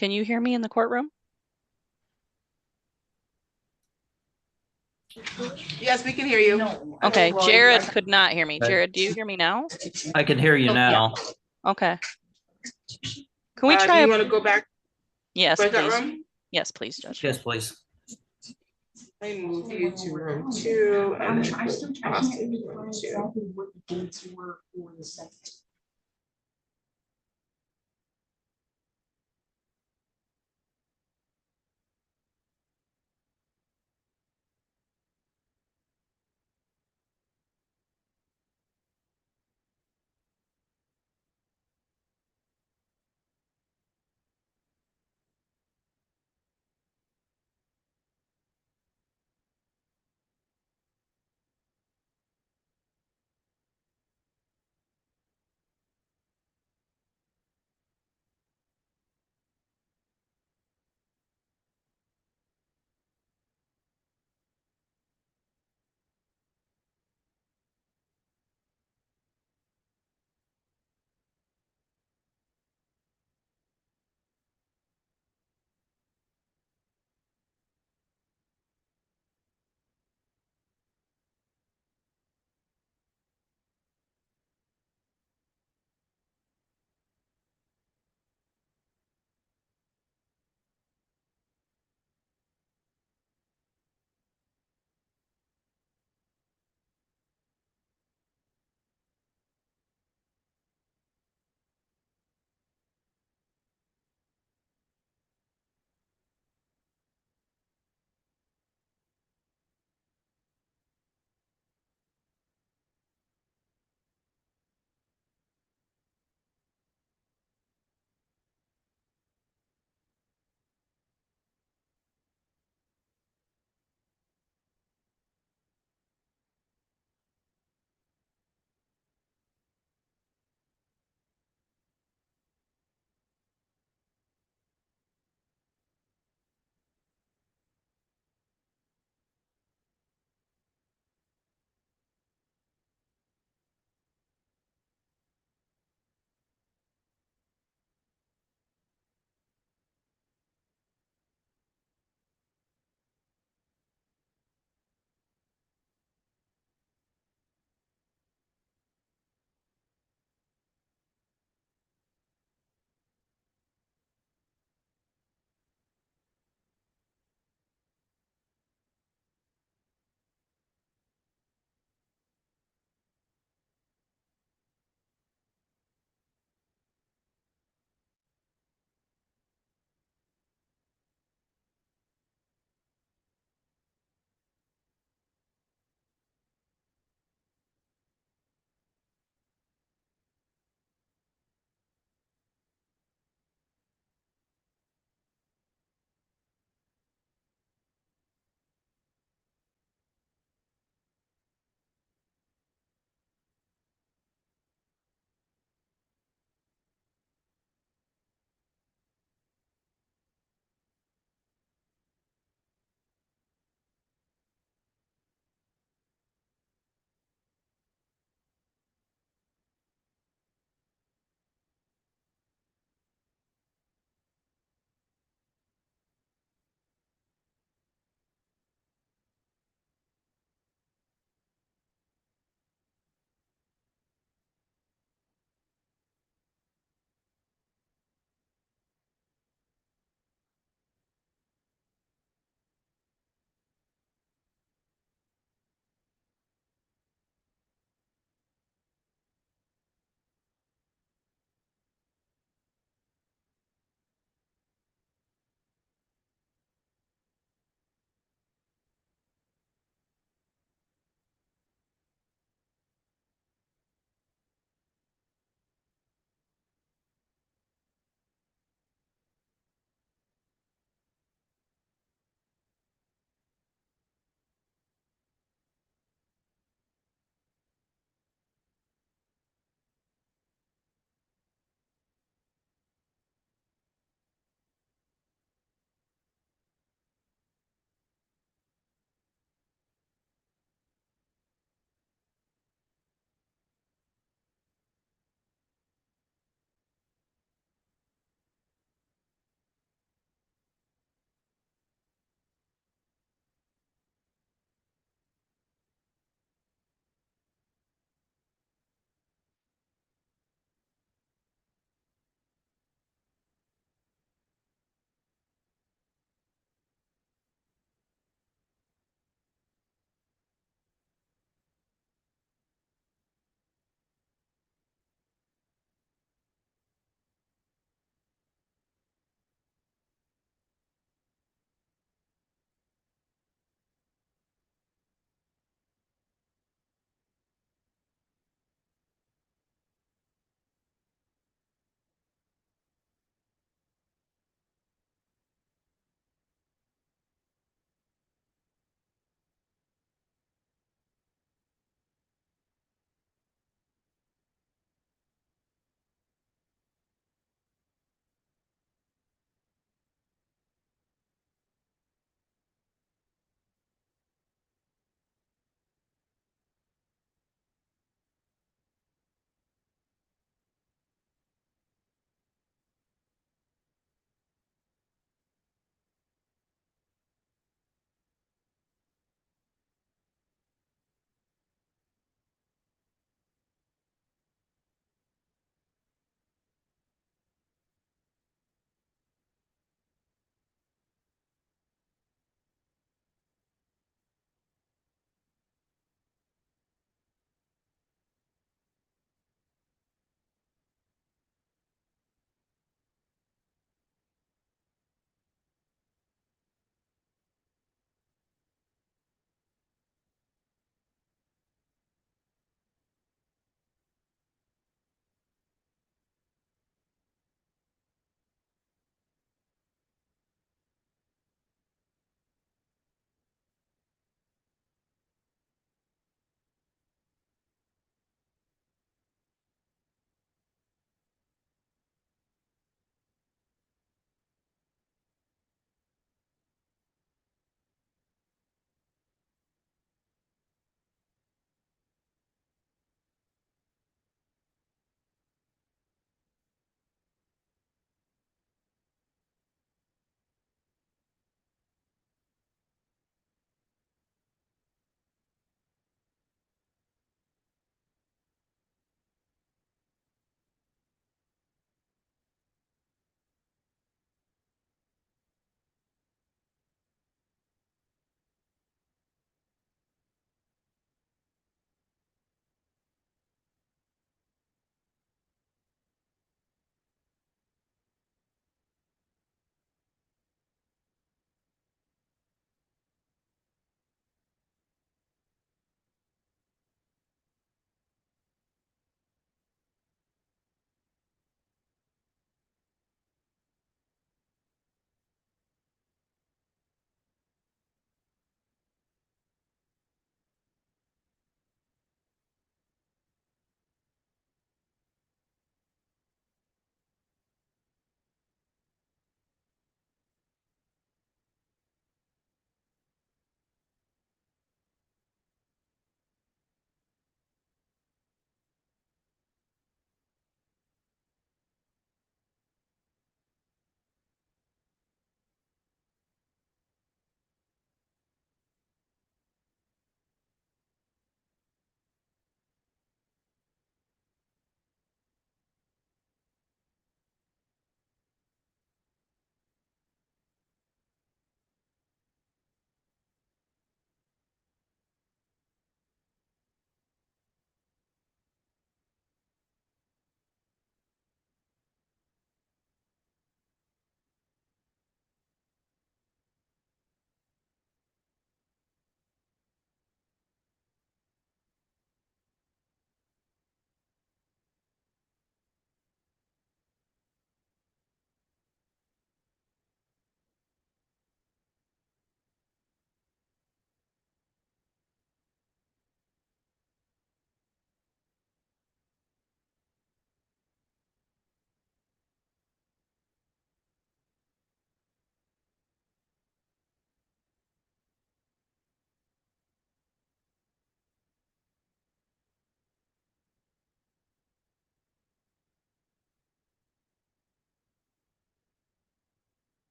Can you hear me in the courtroom? Yes, we can hear you. Okay, Well, Jared I- could not hear me. Jared, do you hear me now? I can hear you Oh, yeah. now. Okay. Can we Do try? you want to go back? Yes, breakout please. room? Yes, please, Judge. Yes, please. I move you to room 2 and then I put still trying to Austin in figure room out 2. exactly what the dates were for the second.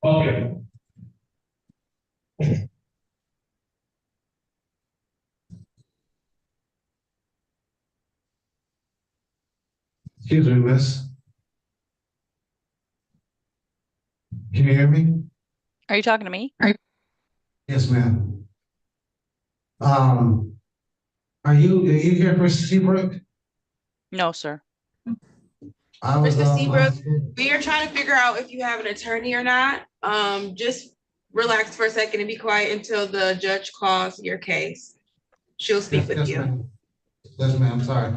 Okay. Excuse me, miss. Can you hear me? Are you talking to me? Yes, ma'am. Are you here for Seabrook? No, sir. I was, Mr. Seabrook, on- we are trying to figure out if you have an attorney or not. Just relax for a second and be quiet until the judge calls your case. She'll speak Yes, with yes, you. ma'am. Yes, ma'am, sorry.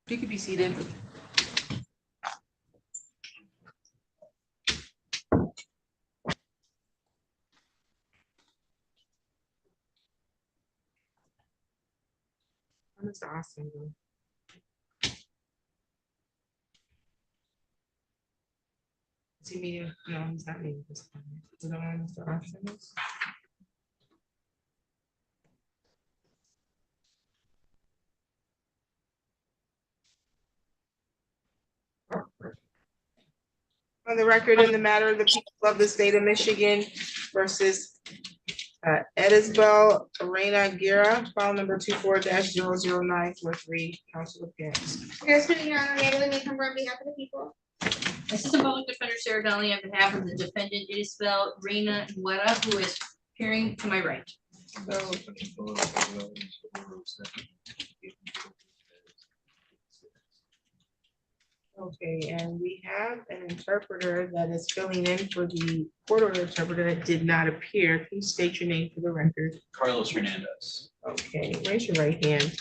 You could be seated. Mr. Austin. Is he meeting? No, he's not meeting this time. Is that why Mr. Austin is? On the record, in the matter of the people of the state of Michigan versus Edisbell Arena Gira, file number 24-00943, council appearance. Kristen, Your Honor, Natalie may come on behalf of the people. Assistant Public Defender Sarah Donnelly on behalf of the defendant Isabel Reina Guerra, who is appearing to my right. Okay, and we have an interpreter that is filling in for the court order interpreter that did not appear. Please state your name for the record. Carlos Hernandez. Okay, raise your right hand.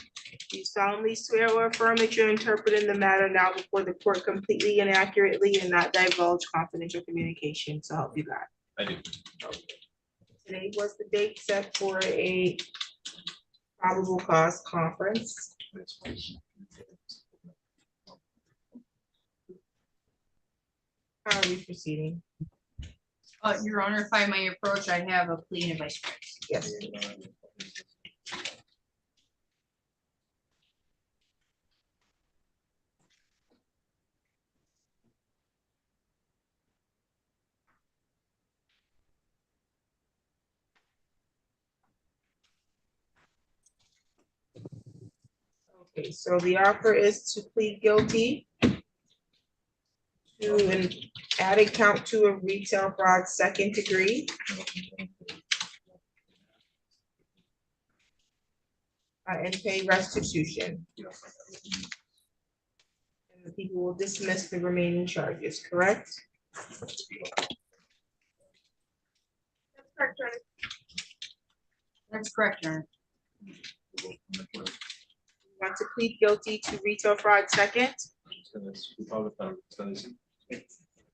Do you solemnly swear or affirm that you interpret in the matter now before the court completely and accurately and not divulge confidential communication, so help you God? I do. Today was the date set for a probable cause conference. How are we proceeding? Your Honor, if I may approach, I have a plea and advice. Yes. Okay, so the offer is to plead guilty to an added count to a retail fraud second degree. And pay restitution. And the people will dismiss the remaining charges, correct? Correct, Your Honor. That's correct, Your Honor. Want to plead guilty to retail fraud second?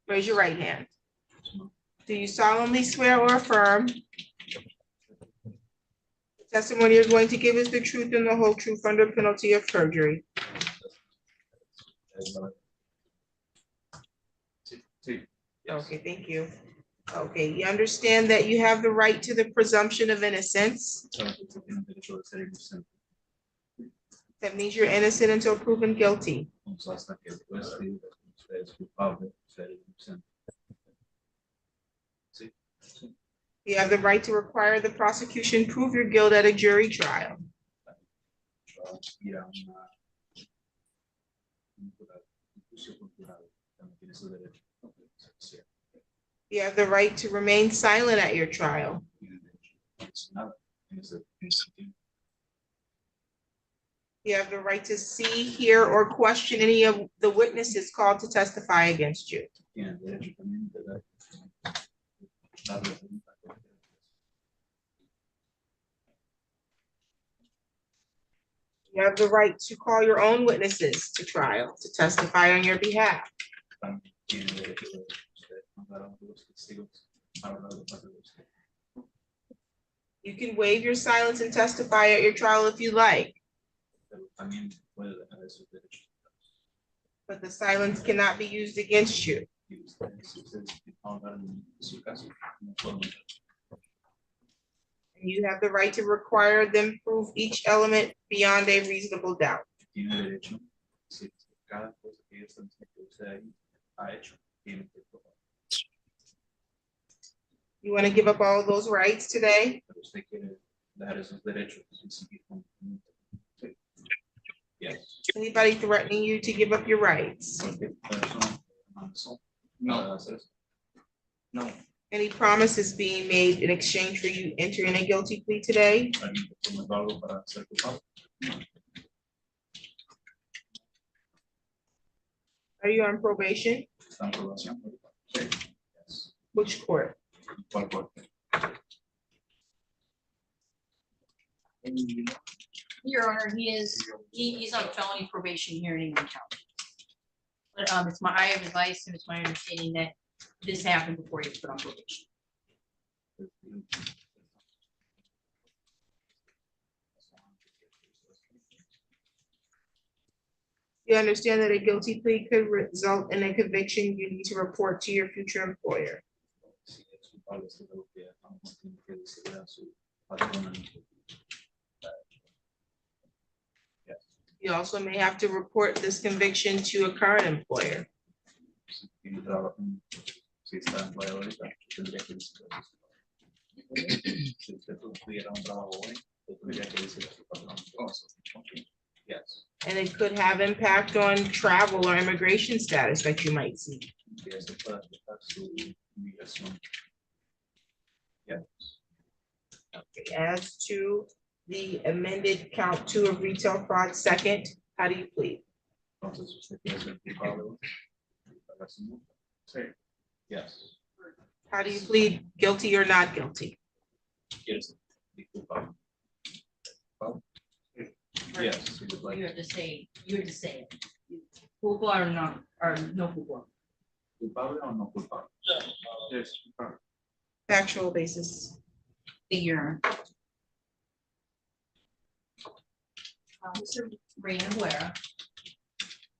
Raise your right hand. Do you solemnly swear or affirm the testimony you're going to give is the truth and the whole truth under penalty of perjury? Okay, thank you. Okay, you understand that you have the right to the presumption of innocence? That means you're innocent until proven guilty. You have the right to require the prosecution prove your guilt at a jury trial. You have the right to remain silent at your trial. You have the right to see, hear, or question any of the witnesses called to testify against you. You have the right to call your own witnesses to trial to testify on your behalf. You can waive your silence and testify at your trial if you like. But the silence cannot be used against you. You have the right to require them prove each element beyond a reasonable doubt. You want to give up all of those rights today? Anybody threatening you to give up your rights? No. No. Any promises being made in exchange for you entering a guilty plea today? Are you on probation? Which court? Your Honor, he's on felony probation here in England County. But I have advised him, it's my understanding that this happened before he was put on probation. You understand that a guilty plea could result in a conviction you need to report to your future employer. You also may have to report this conviction to a current employer. Yes. And it could have impact on travel or immigration status that you might see. Okay, as to the amended count 2 of retail fraud second, how do you plead? Yes. How do you plead, guilty or not guilty? Yes. Yes. You have to say it. Culpable or not, or no culpable. Yes. Factual basis. Your Mr. Raina Guerra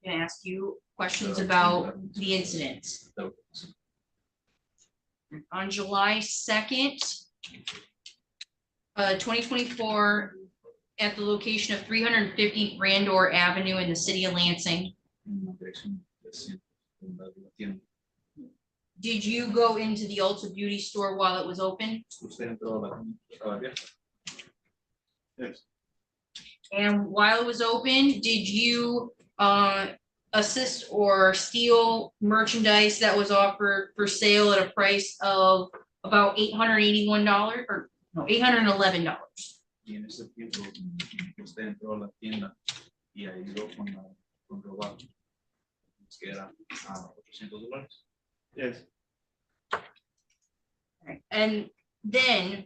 can ask you questions about the incident. On July 2nd, 2024, at the location of 350 Randor Avenue in the city of Lansing, did you go into the Ulta Beauty store while it was open? Yes. And while it was open, did you assist or steal merchandise that was offered for sale at a price of about $881 or no, $811? Y en ese tiempo usted entró a la tienda y ayudó con robar, que era $800. Yes. And then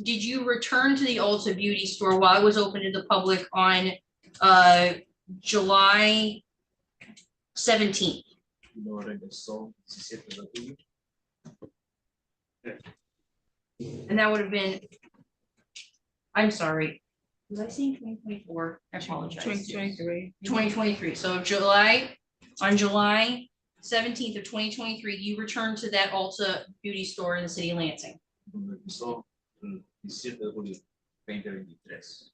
did you return to the Ulta Beauty store while it was open to the public on July 17th? Lo regresó 17 de julio. And that would have been, I'm sorry, was I saying 2024? I apologize. 2023. 2023, so on July 17th of 2023, you returned to that Ulta Beauty store in the city of Lansing. Lo regresó el 17 de julio 2023.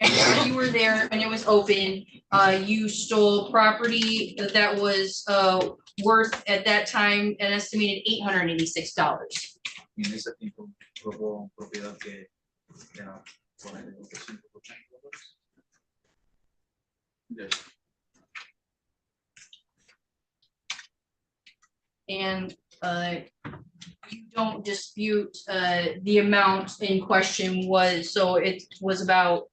And while you were there and it was open, you stole property that was worth at that time an estimated $886. Y en ese tiempo robó propiedad que era por ahí de $880. Yes. And you don't dispute the amount in question was, so it was about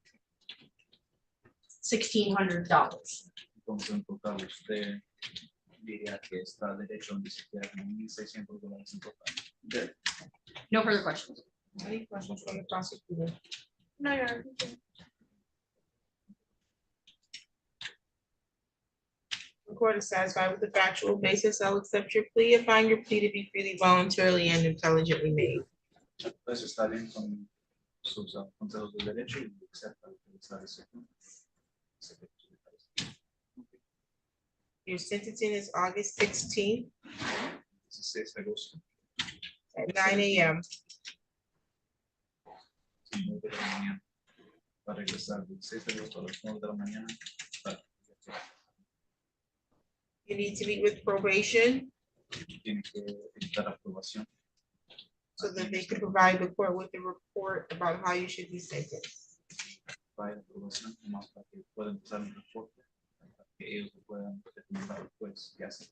$1,600. Entonces en total usted diría que está derecho en decir que era como $1,600 en total. No further questions. Any questions from the prosecutor? No, Your Honor. The court is satisfied with the factual basis. I'll accept your plea and find your plea to be freely, voluntarily, and intelligently made. Eso está bien con sus consejos de derecho y acepta lo que está diciendo. Your sentencing is August 16th 16 de agosto, at 9 a.m. 9 de la mañana. Va a regresar del 6 de agosto a las 9 de la mañana. You need to meet with probation Tiene que dar aprobación so that they can provide the court with a report about how you should be sentenced. para la aprobación, más para que puedan empezar el reporte, para que ellos lo puedan determinar pues ya se.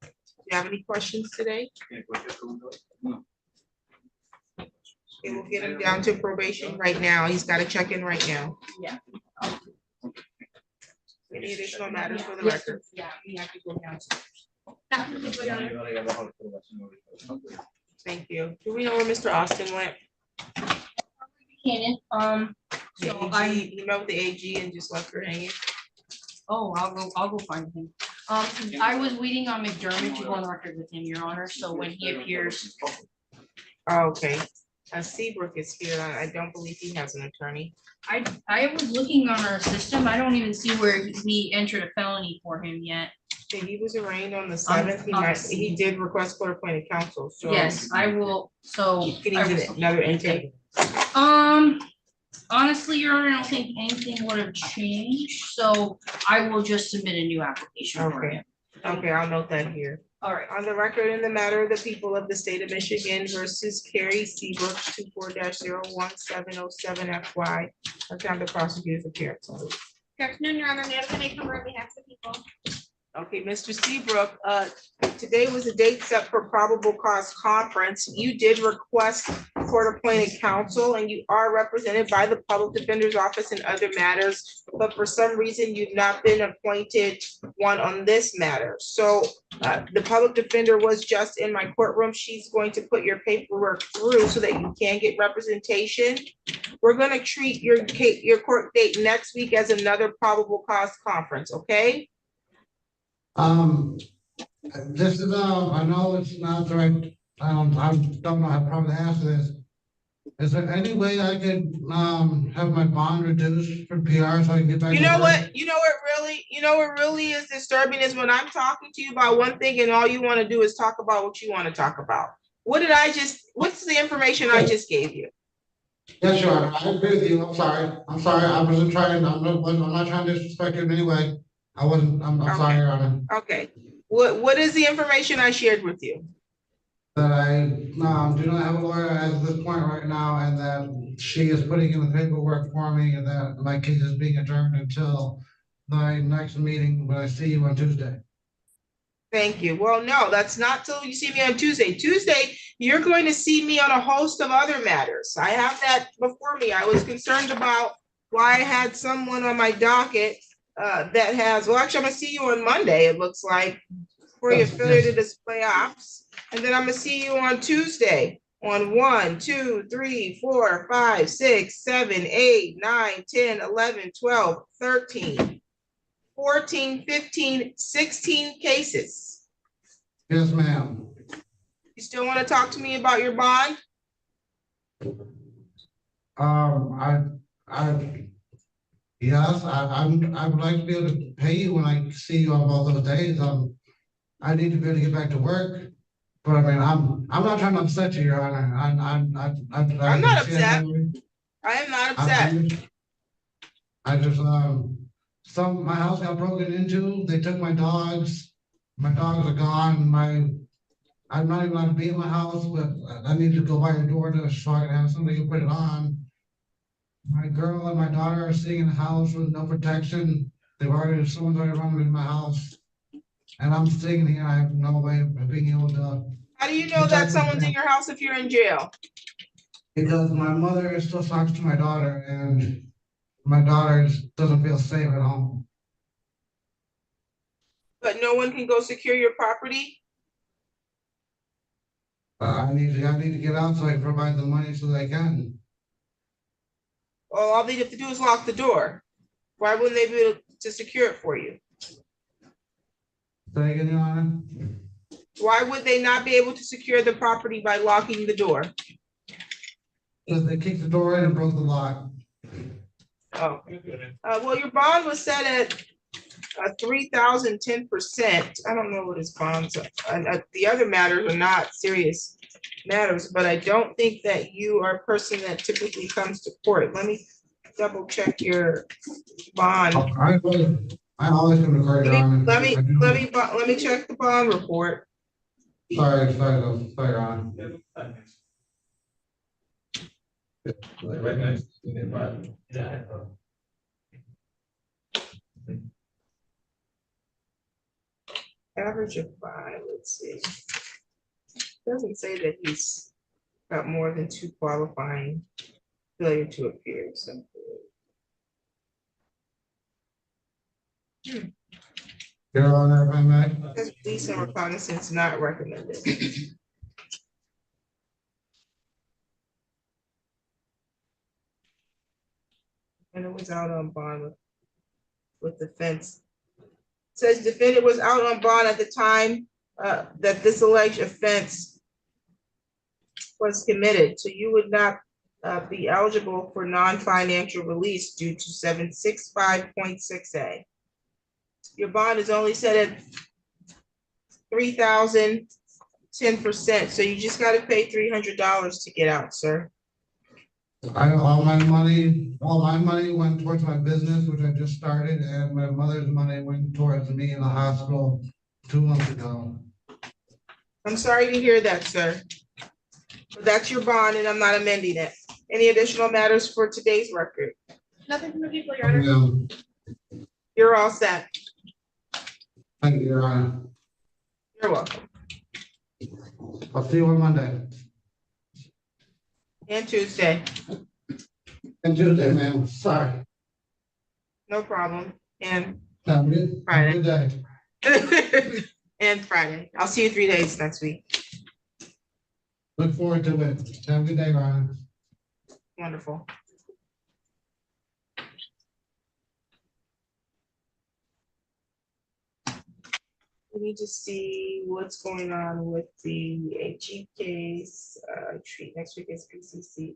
Do you have any questions today? ¿Tiene cualquier pregunta? No. Okay, we'll get him down to probation right now. He's got to check in right now. Yeah. Any additional matters for the Yes, record? yeah, we have to go downstairs. Thank you. Do we know where Mr. Austin went? Cannon, The so AG, you met with the AG and just left her hanging? I'll go find him. I was waiting on McDermott to go on record with him, Your Honor, so when he appears, Oh, okay. Seabrook is here. I don't believe he has an attorney. I was looking on our system, I don't even see where we entered a felony for him yet. Okay, he was arraigned on the 7th. He did request court appointed counsel, so. Yes, I will, so. He could use another intake. Honestly, Your Honor, I don't think anything would have changed, so I will just submit a new application for Okay. him. Okay, I'll note that here. All right, On the record, in the matter of the people of the state of Michigan versus Carrie Seabrook, 24-01707 FY. I found the prosecutor's appearance. Good afternoon, Your Honor. Madison May Cumber on behalf of the people. Okay, Mr. Seabrook, today was a date set for probable cause conference. You did request court appointed counsel and you are represented by the public defender's office in other matters. But for some reason, you've not been appointed one on this matter. So the public defender was just in my courtroom. She's going to put your paperwork through so that you can get representation. We're gonna treat your court date next week as another probable cause conference, okay? This is, I know it's not the right, I don't know how probably to answer this. Is there any way I could, have my bond reduced for PR so I can get back? You to know work? what, what really is disturbing is when I'm talking to you about one thing and all you want to do is talk about what you want to talk about. What's the information I just gave you? Yes, Your Honor, I agree with you. I'm sorry, I wasn't trying, I'm not trying to disrespect you in any way. I'm Okay. sorry, Your Honor. Okay, what is the information I shared with you? That I, do not have a lawyer as of this point right now, and that she is putting in the paperwork for me, and that my case is being adjourned until the next meeting, when I see you on Tuesday. Thank you. Well, no, that's not till you see me on Tuesday. Tuesday, you're going to see me on a host of other matters. I have that before me. I was concerned about why I had someone on my docket that has, well, actually, I'm gonna see you on Monday, it looks like, for your Yes, failure to yes. display ops. And then I'm gonna see you on Tuesday on 1, 2, 3, 4, 5, 6, 7, 8, 9, 10, 11, 12, 13, 14, 15, 16 cases. Yes, ma'am. You still want to talk to me about your bond? Yes, I would like to be able to pay you when I see you on both those days. I need to be able to get back to work. But I mean, I'm not trying to upset you, Your Honor. I'm not upset. I am not upset. I just, my house got broken into, they took my dogs are gone, I'm not even allowed to be in my house, but I need to go by your door to, so I can have somebody who put it on. My girl and my daughter are sitting in the house with no protection, someone's already run into my house. And I'm sitting here, I have no way of being able to. How do you know that someone's in your house if you're in jail? Because my mother still talks to my daughter and my daughter doesn't feel safe at home. But no one can go secure your property? I need to get out so I can provide the money so that I can. Well, all they have to do is lock the door. Why wouldn't they be able to secure it for you? Say again, Your Honor? Why would they not be able to secure the property by locking the door? Because they kicked the door in and broke the lock. Oh, well, your bond was set at 3,010%. I don't know what his bonds are. The other matters are not serious matters, but I don't think that you are a person that typically comes to court. Let me double check your bond. I always come to court, Your Honor. Let me check the bond report. Sorry, Your Honor. Average of 5, let's see. Doesn't say that he's got more than 2 qualifying failure to appear, so. Your Honor, if I may. Says police and reconnaissance not recommended. And it was out on bond with the fence. Says defendant was out on bond at the time that this alleged offense was committed, so you would not be eligible for non-financial release due to 765.6A. Your bond is only set at 3,010%, so you just gotta pay $300 to get out, sir. All my money went towards my business, which I just started, and my mother's money went towards me in the hospital 2 months ago. I'm sorry to hear that, sir. But that's your bond and I'm not amending it. Any additional matters for today's record? Nothing from the people, Your Honor. No, You're all set. thank you, Your Honor. You're welcome. I'll see you on Monday And Tuesday, and Tuesday, ma'am. Sorry. no problem. And Have a good day. and Friday. I'll see you 3 days next week. Look forward to it. Have a good day, Your Honor. Wonderful. We need to see what's going on with the AG case. Treat next week is PCC.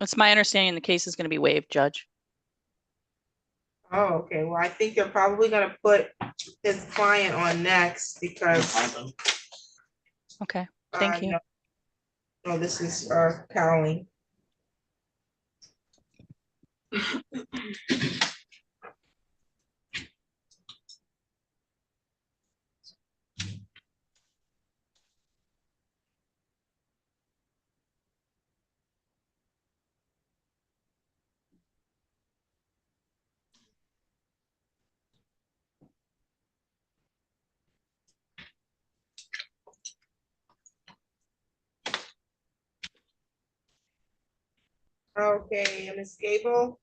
It's my understanding the case is going to be waived, Judge. Oh, okay. Well, I think they're probably gonna put his client on next because. Okay, thank you. No, this is Cowling. Okay, Ms. Gable.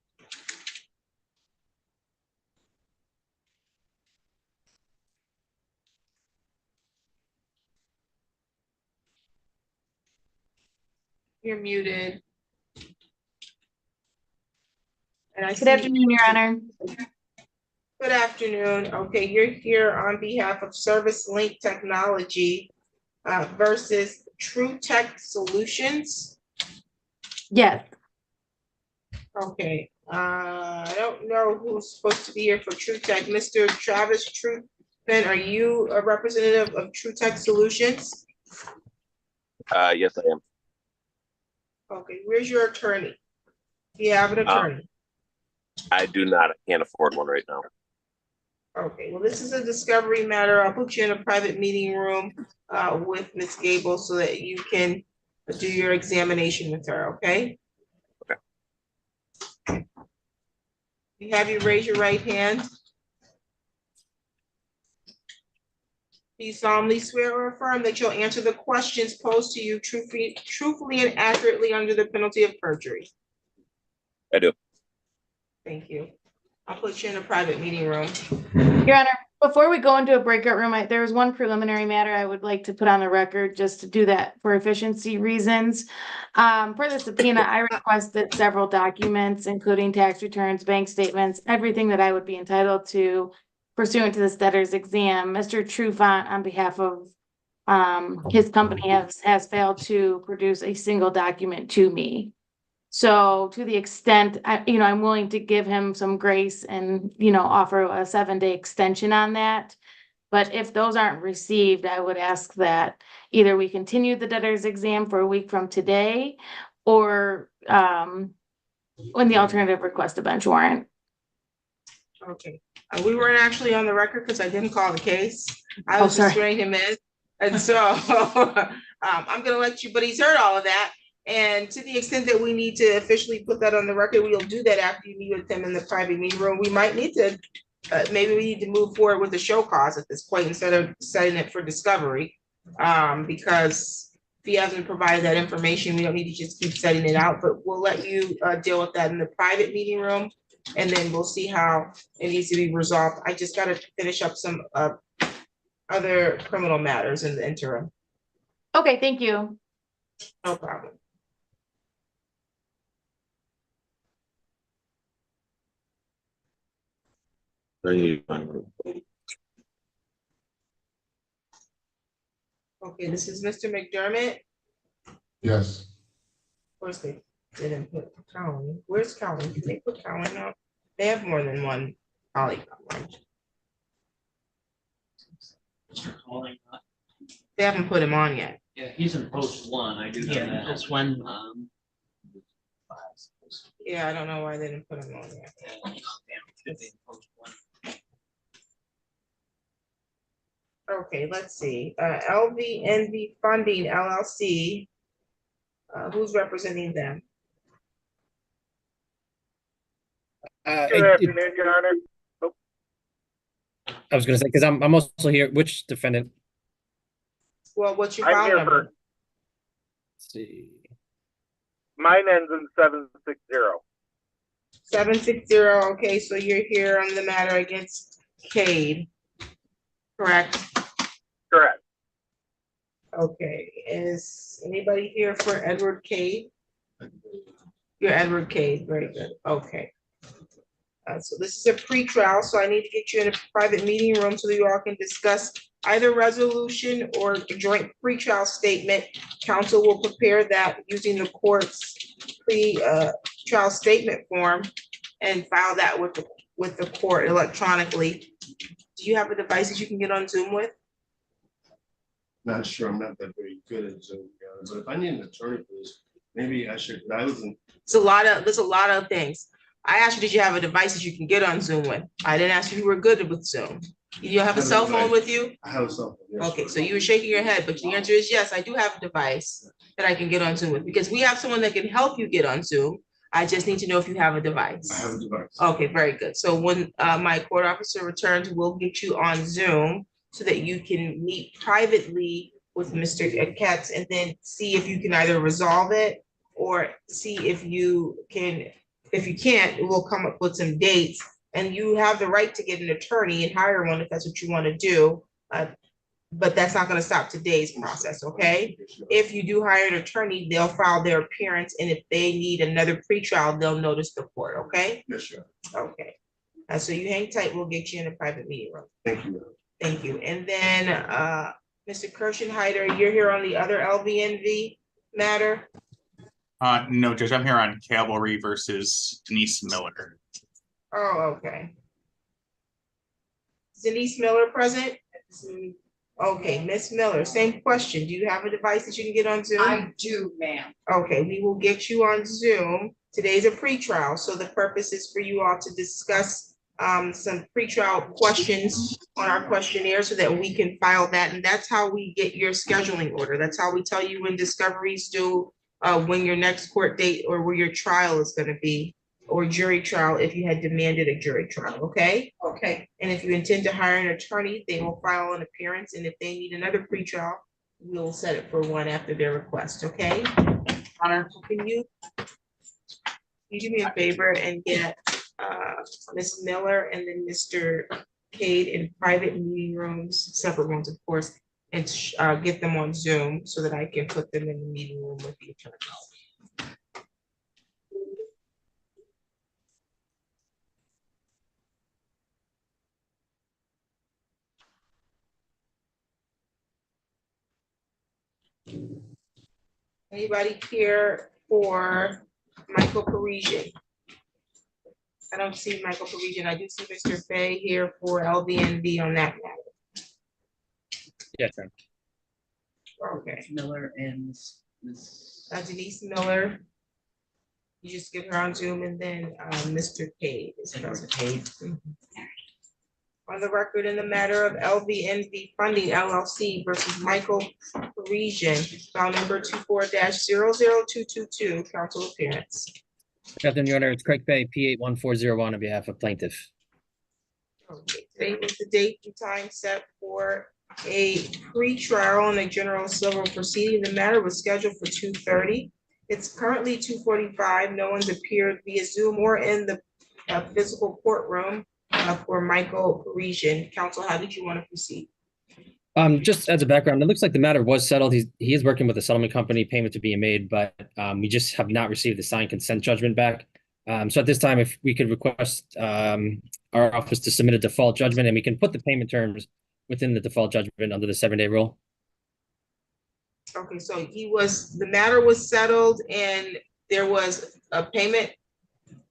You're muted. And I Good see, afternoon, Your Honor. good afternoon. Okay, you're here on behalf of Service Link Technology versus True Tech Solutions. Yes, Okay, I don't know who's supposed to be here for True Tech. Mr. Travis Truthman, are you a representative of True Tech Solutions? Yes, I am. Okay, where's your attorney? Do you have an attorney? I do not. I can't afford one right now. Okay, well, this is a discovery matter. I'll put you in a private meeting room with Ms. Gable so that you can do your examination with her, okay? Okay. You have you raise your right hand. Do you solemnly swear or affirm that you'll answer the questions posed to you truthfully and accurately under the penalty of perjury? I do. Thank you. I'll put you in a private meeting room. Your Honor, before we go into a breakout room, there was one preliminary matter I would like to put on the record just to do that for efficiency reasons. Per the subpoena, I requested several documents, including tax returns, bank statements, everything that I would be entitled to pursuant to this debtor's exam. Mr. Trufant, on behalf of his company, has failed to produce a single document to me. So to the extent, I'm willing to give him some grace and, offer a 7-day extension on that. But if those aren't received, I would ask that either we continue the debtor's exam for a week from today or when the alternative request a bench warrant. Okay, we weren't actually on the record because I didn't call the case. I was just swearing him in. And so I'm gonna let you, but he's heard all of that. And to the extent that we need to officially put that on the record, we'll do that after you meet with him in the private meeting room. We might need to, maybe we need to move forward with the show cause at this point instead of setting it for discovery. Because if he hasn't provided that information, we don't need to just keep setting it out, but we'll let you deal with that in the private meeting room. And then we'll see how it needs to be resolved. I just gotta finish up some other criminal matters in the interim. Okay, thank you. No problem. Okay, this is Mr. McDermott. Yes. Of course, they didn't put Colin. Where's Colin? Did they put Colin up? They have more than one colleague. They haven't put him on yet. Yeah, he's in post one, I do know that. Post one. Yeah, I don't know why they didn't put him on yet. Okay, let's see. LVNV Funding LLC. Who's representing them? Good afternoon, Your Honor. I was gonna say, because I'm also here, which defendant? Well, what's your I'm file here number? Let's see. Mine ends in 760. 760, okay, so you're here on the matter against Cade, correct? Correct. Okay, is anybody here for Edward Cade? You're Edward Cade, very good, okay. So this is a pre-trial, so I need to get you in a private meeting room so that you all can discuss either resolution or a joint pre-trial statement. Counsel will prepare that using the court's pre-trial statement form and file that with the court electronically. Do you have a device that you can get on Zoom with? Not sure, I'm not that very good at Zoom, but if I need an attorney for this, maybe I should, There's a lot of things. I asked you, did you have a device that you can get on Zoom with? I didn't ask you if you were good with Zoom. You have a cell phone with you? I have a cell phone, yes. Okay, so you were shaking your head, but the answer is yes, I do have a device that I can get on Zoom with, because we have someone that can help you get on Zoom. I just need to know if you have a device. I have a device. Okay, very good. So when my court officer returns, we'll get you on Zoom so that you can meet privately with Mr. Katz and then see if you can either resolve it or see if you can. If you can't, we'll come up with some dates, and you have the right to get an attorney and hire one if that's what you want to do. But that's not gonna stop today's process, okay? If you do hire an attorney, they'll file their appearance, and if they need another pretrial, they'll notice the court, okay? Yes, sir. Okay. So you hang tight, we'll get you in a private meeting room. Thank you. Thank you. And then, Mr. Kirshenheiter, you're here on the other LVNV matter? No, Judge, I'm here on Cavalry versus Denise Miller. Oh, okay. Is Denise Miller present? Okay, Miss Miller, same question. Do you have a device that you can get on Zoom? I do, ma'am. Okay, we will get you on Zoom. Today's a pretrial, so the purpose is for you all to discuss some pretrial questions on our questionnaire so that we can file that, and that's how we get your scheduling order. That's how we tell you when discoveries due, when your next court date or where your trial is gonna be, or jury trial if you had demanded a jury trial, okay? Okay. And if you intend to hire an attorney, they will file an appearance, and if they need another pretrial, we'll set it for one after their request, okay? Honor. Can you do me a favor and get Ms. Miller and then Mr. Cade in private meeting rooms, separate rooms, of course, and get them on Zoom so that I can put them in the meeting room with the attorney. Anybody here for Michael Parisian? I don't see Michael Parisian. I do see Mr. Fay here for LVNV on that matter. Yes, ma'am. Okay. Miller and Denise Miller. You just get her on Zoom, and then Mr. Cade is present. Mhm. On the record in the matter of LVNV Funding LLC versus Michael Parisian, file number 24-00222, council appearance. Good afternoon, Your Honor. It's Craig Bay, P81401 on behalf of plaintiff. Okay, today was the date and time set for a pre-trial in a general civil proceeding. The matter was scheduled for 2:30. It's currently 2:45. No one's appeared via Zoom or in the physical courtroom for Michael Parisian. Counsel, how did you want to proceed? Just as a background, it looks like the matter was settled. He is working with a settlement company, payments are being made, but we just have not received the signed consent judgment back. So at this time, if we could request our office to submit a default judgment, and we can put the payment terms within the default judgment under the 7-day rule. Okay, so the matter was settled and there was a payment,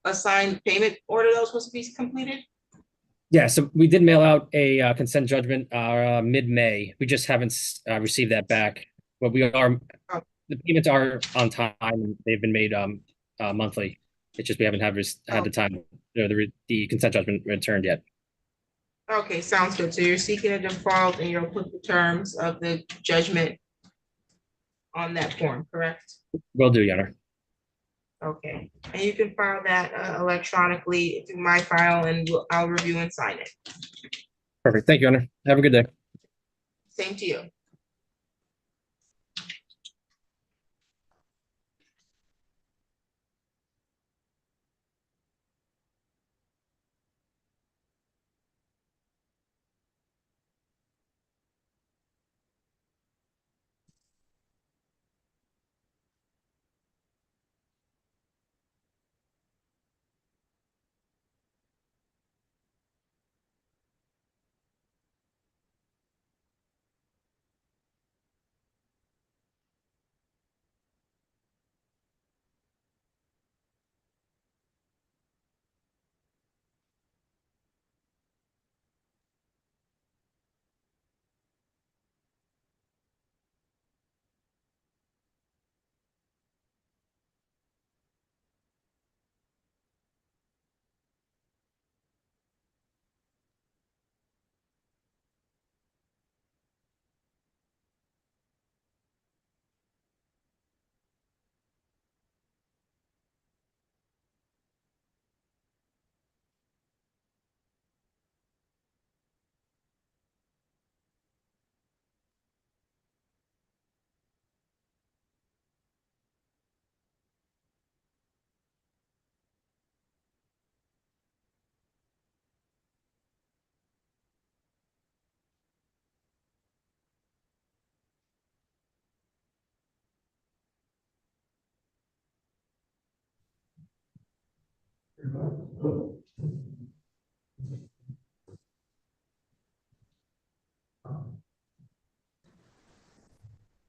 a signed payment order that was supposed to be completed? Yeah, so we did mail out a consent judgment mid-May. We just haven't received that back. But the payments are on time. And they've been made monthly. It's just we haven't had the time, the consent judgment returned yet. Okay, sounds good. So you're seeking a default and you'll put the terms of the judgment on that form, correct? Will do, Your Honor. Okay, and you can file that electronically through my file, and I'll review and sign it. Perfect. Thank you, Your Honor. Have a good day. Same to you.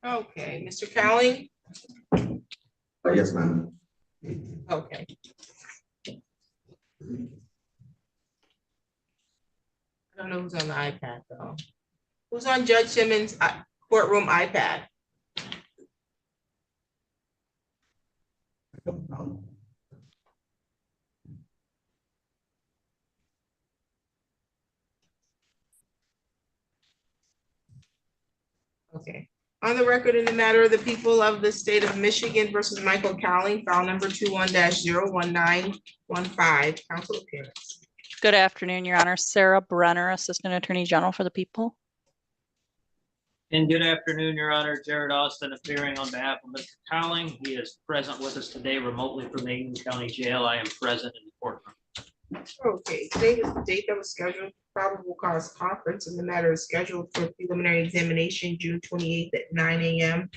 Okay, Mr. Cowling? Yes, ma'am. Okay. I don't know who's on the iPad though. Who's on Judge Simmons' courtroom iPad? Okay. On the record in the matter of the people of the state of Michigan versus Michael Cowling, file number 21-01915, council appearance. Good afternoon, Your Honor. Sarah Brenner, Assistant Attorney General for the people. And good afternoon, Your Honor. Jared Austin appearing on behalf of Mr. Cowling. He is present with us today remotely from the Union County Jail. I am present in the courtroom. Okay, today is the date that was scheduled for probable cause conference, and the matter is scheduled for preliminary examination June 28th at 9 a.m.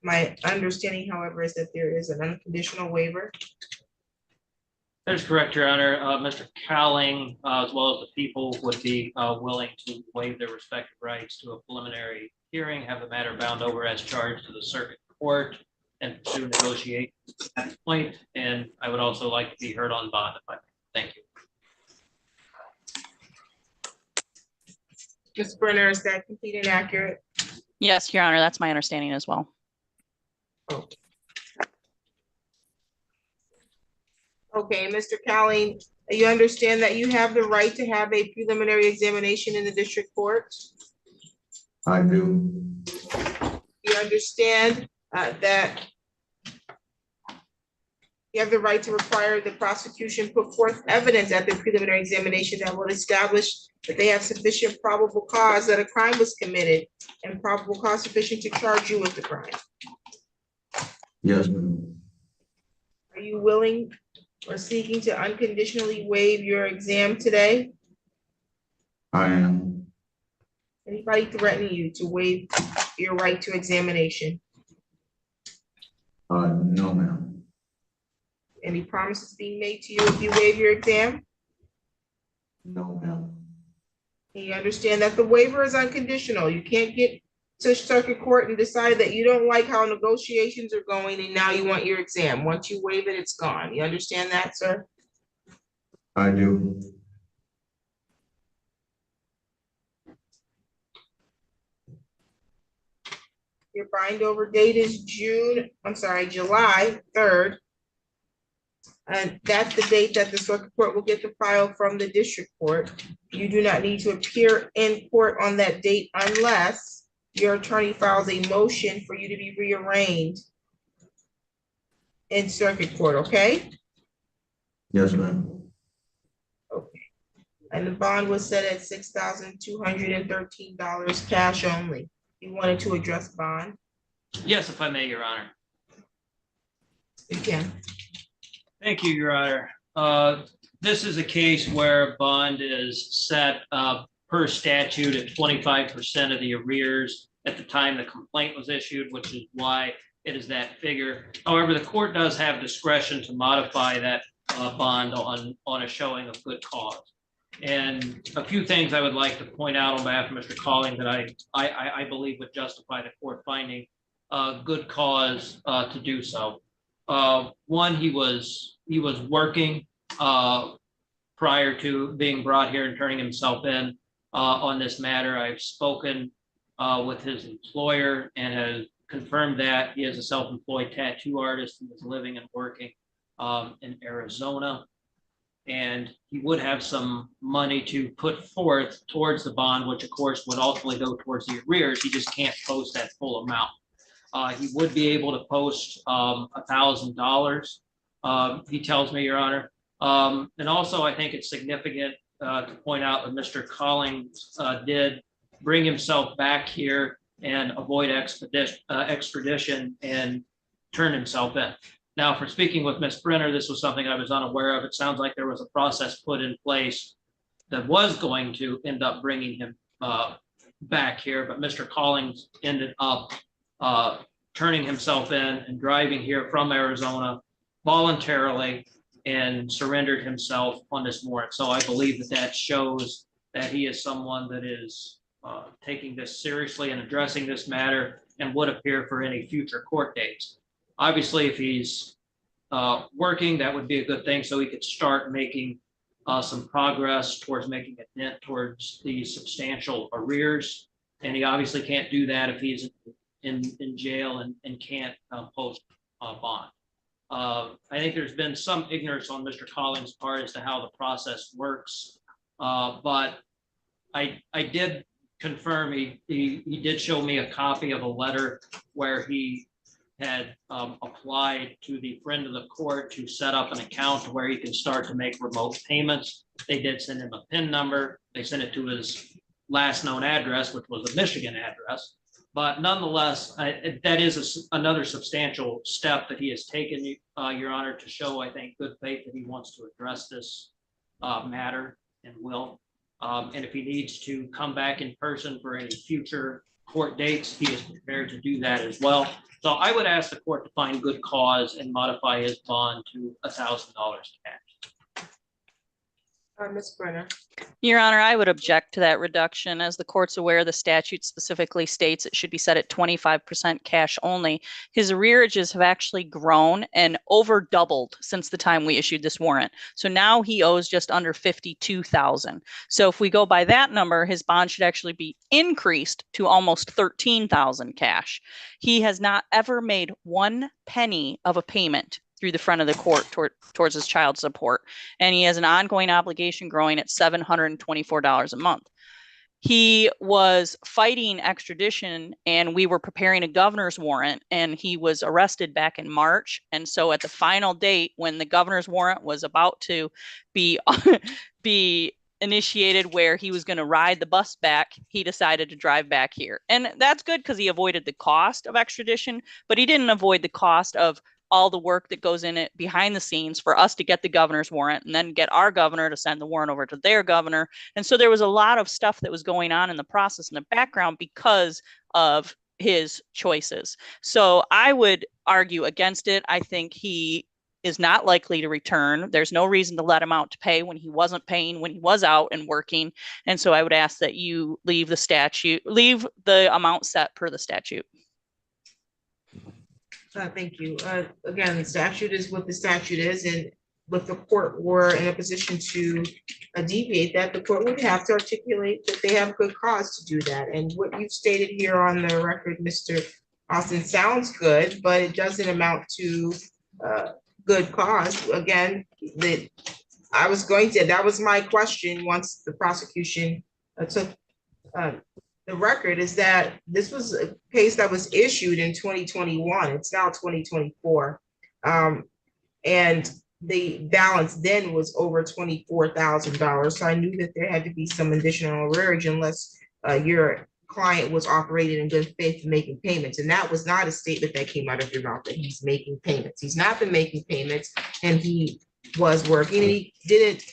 My understanding, however, is that there is an unconditional waiver. That is correct, Your Honor. Mr. Cowling, as well as the people, would be willing to waive their respective rights to a preliminary hearing, have the matter bound over as charged to the circuit court, and pursue negotiations at that point. And I would also like to be heard on bond if I may. Thank you. Ms. Brenner, is that complete and accurate? Yes, Your Honor, that's my understanding as well. Okay, Mr. Cowling, you understand that you have the right to have a preliminary examination in the district court? I do. You understand that you have the right to require the prosecution put forth evidence at the preliminary examination that will establish that they have sufficient probable cause that a crime was committed and probable cause sufficient to charge you with the crime. Yes, ma'am. Are you willing or seeking to unconditionally waive your exam today? I am. Anybody threatening you to waive your right to examination? No, ma'am. Any promises being made to you if you waive your exam? No, ma'am. And you understand that the waiver is unconditional. You can't get to circuit court and decide that you don't like how negotiations are going and now you want your exam. Once you waive it, it's gone. You understand that, sir? I do. Your bind over date is July 3rd. And that's the date that the circuit court will get the file from the district court. You do not need to appear in court on that date unless your attorney files a motion for you to be rearranged in circuit court, okay? Yes, ma'am. Okay. And the bond was set at $6,213 cash only. You wanted to address bond? Yes, if I may, Your Honor. You can. Thank you, Your Honor. This is a case where bond is set per statute at 25% of the arrears at the time the complaint was issued, which is why it is that figure. However, the court does have discretion to modify that bond on a showing of good cause. And a few things I would like to point out on behalf of Mr. Cowling that I believe would justify the court finding good cause to do so. One, he was working prior to being brought here and turning himself in on this matter. I've spoken with his employer and has confirmed that he is a self-employed tattoo artist and is living and working in Arizona. And he would have some money to put forth towards the bond, which of course would ultimately go towards the arrears. He just can't post that full amount. He would be able to post $1,000. He tells me, Your Honor. And also, I think it's significant to point out that Mr. Cowling did bring himself back here and avoid extradition and turn himself in. Now, for speaking with Ms. Brenner, this was something I was unaware of. It sounds like there was a process put in place that was going to end up bringing him back here, but Mr. Cowling ended up turning himself in and driving here from Arizona voluntarily and surrendered himself on this warrant. So I believe that that shows that he is someone that is taking this seriously and addressing this matter and would appear for any future court dates. Obviously, if he's working, that would be a good thing, so he could start making some progress towards making a dent towards the substantial arrears. And he obviously can't do that if he's in jail and can't post bond. I think there's been some ignorance on Mr. Collins' part as to how the process works, but I did confirm he did show me a copy of a letter where he had applied to the friend of the court to set up an account where he can start to make remote payments. They did send him a PIN number. They sent it to his last known address, which was a Michigan address. But nonetheless, that is another substantial step that he has taken, Your Honor, to show, I think, good faith that he wants to address this matter and will. And if he needs to come back in person for any future court dates, he is prepared to do that as well. So I would ask the court to find good cause and modify his bond to $1,000 cash. Ms. Brenner. Your Honor, I would object to that reduction. As the court's aware, the statute specifically states it should be set at 25% cash only. His arrearages have actually grown and over doubled since the time we issued this warrant. So now he owes just under $52,000. So if we go by that number, his bond should actually be increased to almost $13,000 cash. He has not ever made one penny of a payment through the front of the court towards his child support. And he has an ongoing obligation growing at $724 a month. He was fighting extradition and we were preparing a governor's warrant and he was arrested back in March. And so at the final date when the governor's warrant was about to be initiated where he was going to ride the bus back, he decided to drive back here. And that's good because he avoided the cost of extradition, but he didn't avoid the cost of all the work that goes in it behind the scenes for us to get the governor's warrant and then get our governor to send the warrant over to their governor. And so there was a lot of stuff that was going on in the process in the background because of his choices. So I would argue against it. I think he is not likely to return. There's no reason to let him out to pay when he wasn't paying, when he was out and working. And so I would ask that you leave the amount set per the statute. Thank you. Again, the statute is what the statute is, and if the court were in a position to deviate that, the court would have to articulate that they have good cause to do that. And what you've stated here on the record, Mr. Austin, sounds good, but it doesn't amount to good cause. Again, that was my question once the prosecution took the record, is that this was a case that was issued in 2021. It's now 2024. And the balance then was over $24,000. So I knew that there had to be some additional arrearage unless your client was operating in good faith and making payments. And that was not a statement that came out of your mouth that he's making payments. He's not been making payments, and he was working, and he didn't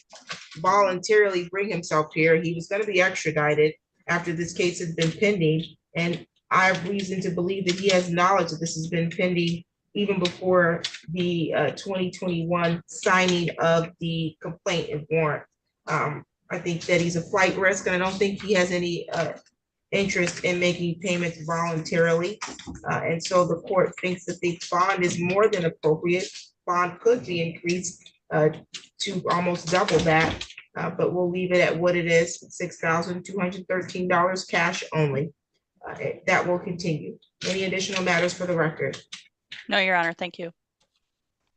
voluntarily bring himself here. He was going to be extradited after this case has been pending. And I have reason to believe that he has knowledge that this has been pending even before the 2021 signing of the complaint and warrant. I think that he's a flight risk, and I don't think he has any interest in making payments voluntarily. And so the court thinks that the bond is more than appropriate. Bond could be increased to almost double that. But we'll leave it at what it is, $6,213 cash only. That will continue. Any additional matters for the record? No, Your Honor, thank you.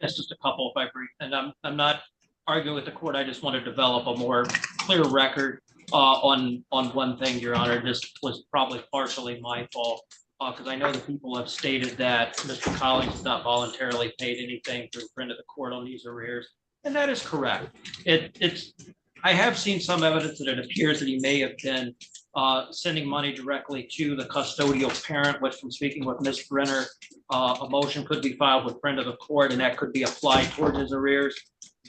That's just a couple if I brief, and I'm not arguing with the court. I just want to develop a more clear record on one thing, Your Honor. This was probably partially my fault because I know that people have stated that Mr. Collins has not voluntarily paid anything to a friend of the court on these arrears, and that is correct. I have seen some evidence that it appears that he may have been sending money directly to the custodial parent, which from speaking with Ms. Brenner, a motion could be filed with friend of the court and that could be applied towards his arrears.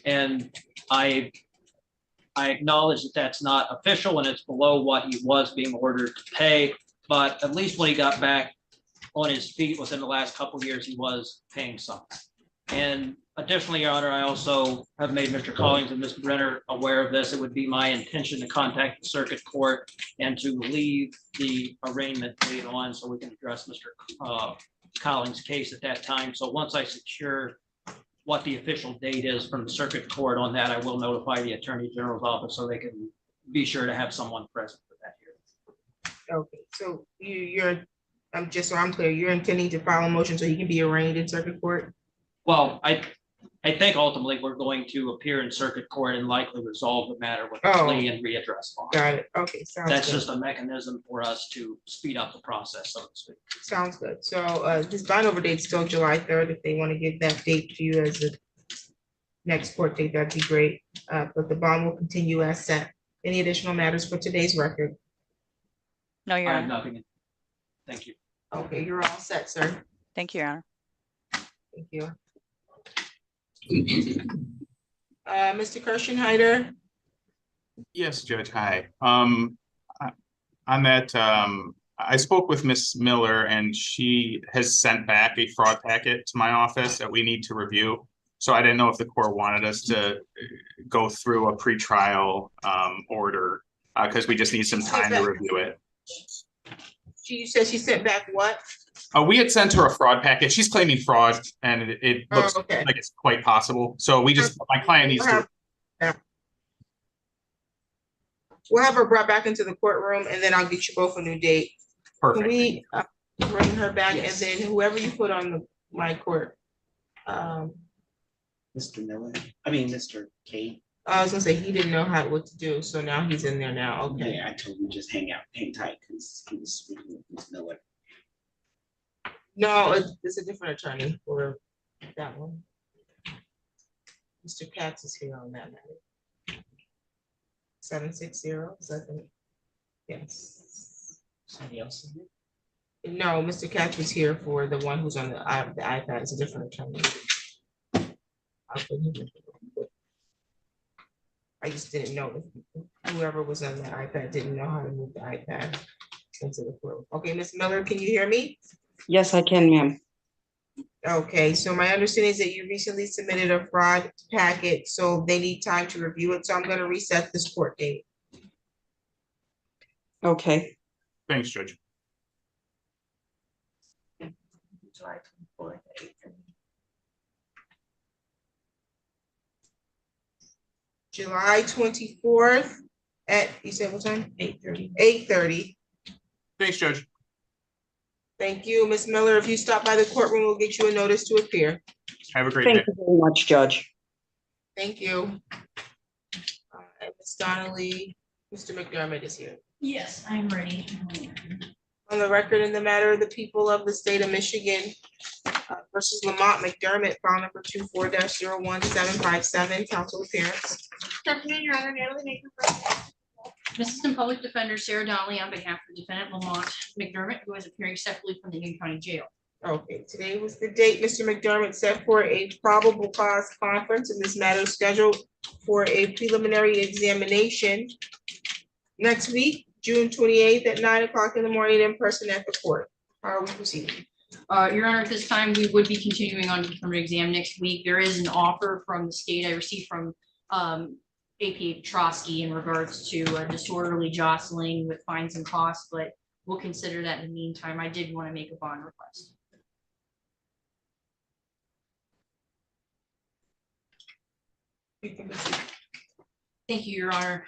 And I acknowledge that that's not official and it's below what he was being ordered to pay, but at least when he got back on his feet within the last couple of years, he was paying something. And additionally, Your Honor, I also have made Mr. Collins and Ms. Brenner aware of this. It would be my intention to contact the circuit court and to leave the arraignment date on so we can address Mr. Collins' case at that time. So once I secure what the official date is from the circuit court on that, I will notify the Attorney General's office so they can be sure to have someone present for that hearing. Okay, so you're, just so I'm clear, you're intending to file a motion so he can be arraigned in circuit court? Well, I think ultimately we're going to appear in circuit court and likely resolve the matter with a Oh. plea and readdress bond. Got it. Okay, sounds That's good. just a mechanism for us to speed up the process, so to speak. Sounds good. So this bond over date's still July 3rd. If they want to give that date to you as the next court date, that'd be great. But the bond will continue as set. Any additional matters for today's record? No, Your I have Honor. nothing. Thank you. Okay, you're all set, sir. Thank you, Your Honor. Thank you. Mr. Kirschenheiter? Yes, Judge, hi. On that, I spoke with Miss Miller and she has sent back a fraud packet to my office that we need to review. So I didn't know if the court wanted us to go through a pretrial order because we just need some time to review it. She said she sent back what? We had sent her a fraud packet. She's claiming fraud and it looks okay. like it's quite possible. So we just, my client needs to. We'll have her brought back into the courtroom and then I'll get you both a new date. Perfect. Can we bring her back and Yes. then whoever you put on my court? Mr. Miller, I mean, Mr. Kate. I was gonna say, he didn't know what to do, so now he's in there now, okay. Yeah, I told him just hang tight, because he was speaking with Ms. Miller. No, it's a different attorney for that one. Mr. Katz is here on that matter. 760, is that the? Yes. Somebody else is here? No, Mr. Katz was here for the one who's on the iPad, it's a different attorney. I'll put him in. I just didn't know if whoever was on the iPad didn't know how to move the iPad into the court. Okay, Ms. Miller, can you hear me? Yes, I can, ma'am. Okay, so my understanding is that you recently submitted a fraud packet, so they need time to review it, so I'm gonna reset this court date. Okay. Thanks, Judge. July 24th, 8:30. July 24th at, you said what time? 8:30. 8:30. Thanks, Judge. Thank you, Ms. Miller. If you stop by the courtroom, we'll get you a notice to appear. Have a great day. Thank you very much, Judge. Thank you. And Ms. Donnelly, Mr. McDermott is here. Yes, I'm ready. On the record in the matter of the people of the state of Michigan versus Lamont McDermott, file number 24-01757, council appearance. Good afternoon, Your Honor, Natalie Maker. Assistant Public Defender Sarah Donnelly on behalf of Defendant Lamont McDermott, who is appearing separately from the Union County Jail. Okay, today was the date Mr. McDermott set for a probable cause conference in this matter scheduled for a preliminary examination next week, June 28th at 9 o'clock in the morning in person at the court. How are we proceeding? Your Honor, at this time, we would be continuing on to the preliminary exam next week. There is an offer from the state I received from APA Trotsky in regards to disorderly jostling with fines and costs, but we'll consider that in the meantime. I did want to make a bond request. Thank you, Your Honor.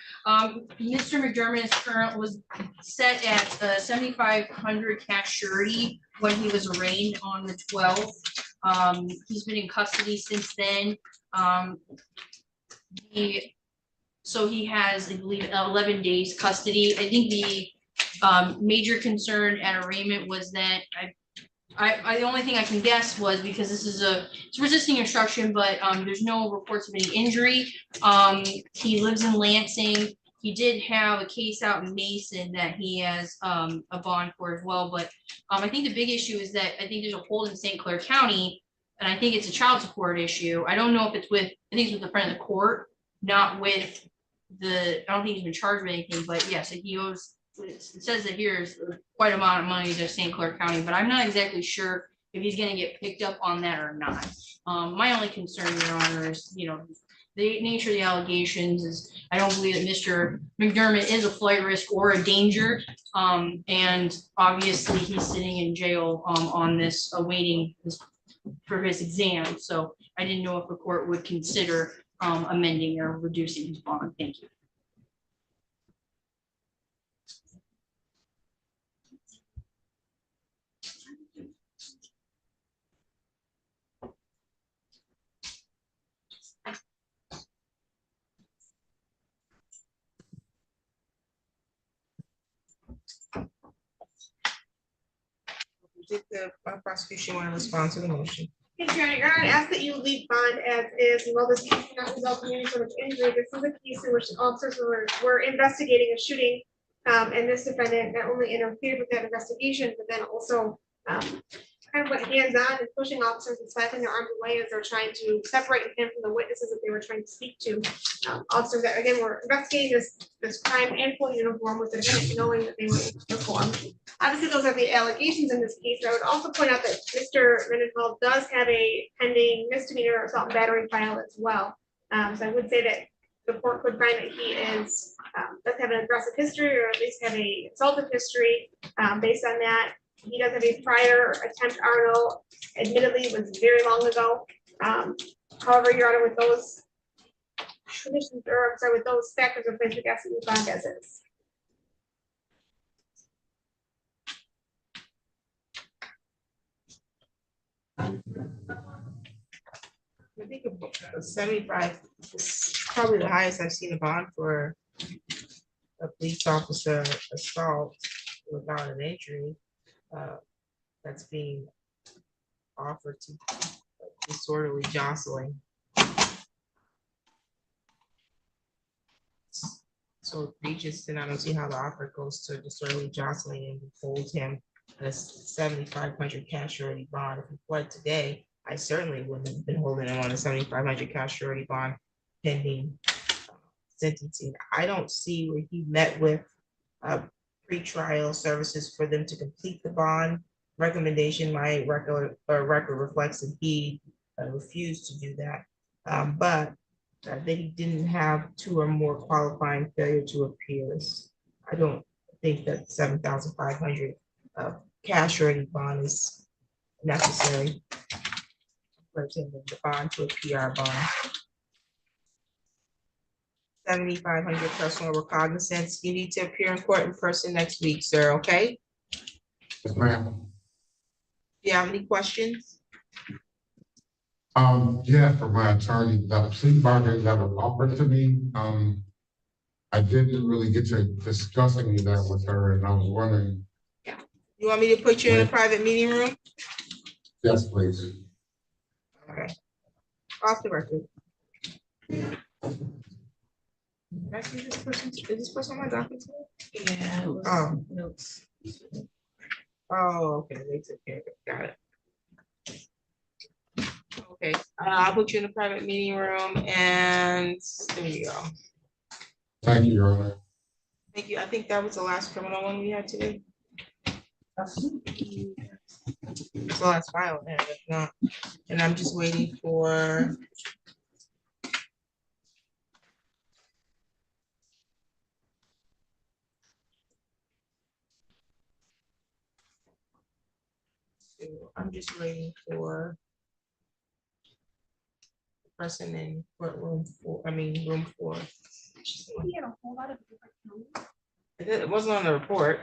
Mr. McDermott's current was set at 7,500 cash surety when he was arraigned on the 12th. He's been in custody since then. So he has, I believe, 11 days custody. I think the major concern at arraignment was that the only thing I can guess was because this is it's resisting instruction, but there's no reports of any injury. He lives in Lansing. He did have a case out in Mason that he has a bond for as well. But I think the big issue is that I think there's a hold in St. Clair County, and I think it's a child support issue. I don't know if it's with, I think it's with the friend of the court, not with I don't think he's been charged with anything, but yes, he owes, it says that here's quite a amount of money to St. Clair County, but I'm not exactly sure if if he's gonna get picked up on that or not. My only concern, Your Honor, is, the nature of the allegations is, I don't believe that Mr. McDermott is a flight risk or a danger. And obviously he's sitting in jail, on this, awaiting his, for his exam. So I didn't know if the court would consider, amending or reducing his bond. Thank you. Did the prosecution want to respond to the motion? Yes, Your Honor, Your Honor, I ask that you leave bond as is, and while this case cannot result in any sort of injury, this is a case in which officers were investigating a shooting. And this defendant not only interfered with that investigation, but then also kind of went hands-on and pushing officers and slapping their arms away as they're trying to separate him from the witnesses that they were trying to speak to. Officers that, again, were investigating this crime in full uniform with the defendant knowing that they were in uniform. Obviously, those are the allegations in this case. I would also point out that Mr. Mendenhall does have a pending misdemeanor assault and battery file as well. So I would say that the court could find that he is, does have an aggressive history, or at least have a assaultive history. Based on that, he does have a prior attempt Arnold. Admittedly, it was very long ago. However, Your Honor, with those traditions, or I'm sorry, with those factors in place, we got to move on as is. I think a 75 is probably the highest I've seen a bond for a police officer assault without an injury. That's being offered to disorderly jostling. So egregious, and I don't see how the offer goes to disorderly jostling and holds him a 7,500 cash surety bond. If he fled today, I certainly wouldn't have been holding him on a 7,500 cash surety bond pending sentencing. I don't see where he met with pretrial services for them to complete the bond recommendation. My record reflects that he refused to do that, but that he didn't have 2 or more qualifying failure to appears. I don't think that 7,500 cash surety bond is necessary for him to bond to a PR bond. 7,500 personal recognizance. You need to appear in court in person next week, sir, okay? Yes, ma'am. Do you have any questions? Yeah, for my attorney, the plea bargain that was offered to me, I didn't really get to discuss any of that with her, and I was wondering. You want me to put you in a private meeting room? Yes, please. Okay. Off the record. Can I see this person? Is this person on my docket today? Yeah. Oh. Notes. Oh, okay, they took care of it, got it. Okay, I'll put you in a private meeting room, and there you go. Thank you, Your Honor. Thank you, I think that was the last criminal one we had today. It's the last file, and if not, and I'm just waiting for. I'm just waiting for the person in courtroom 4, room 4. He had a whole lot of different numbers. It wasn't on the report.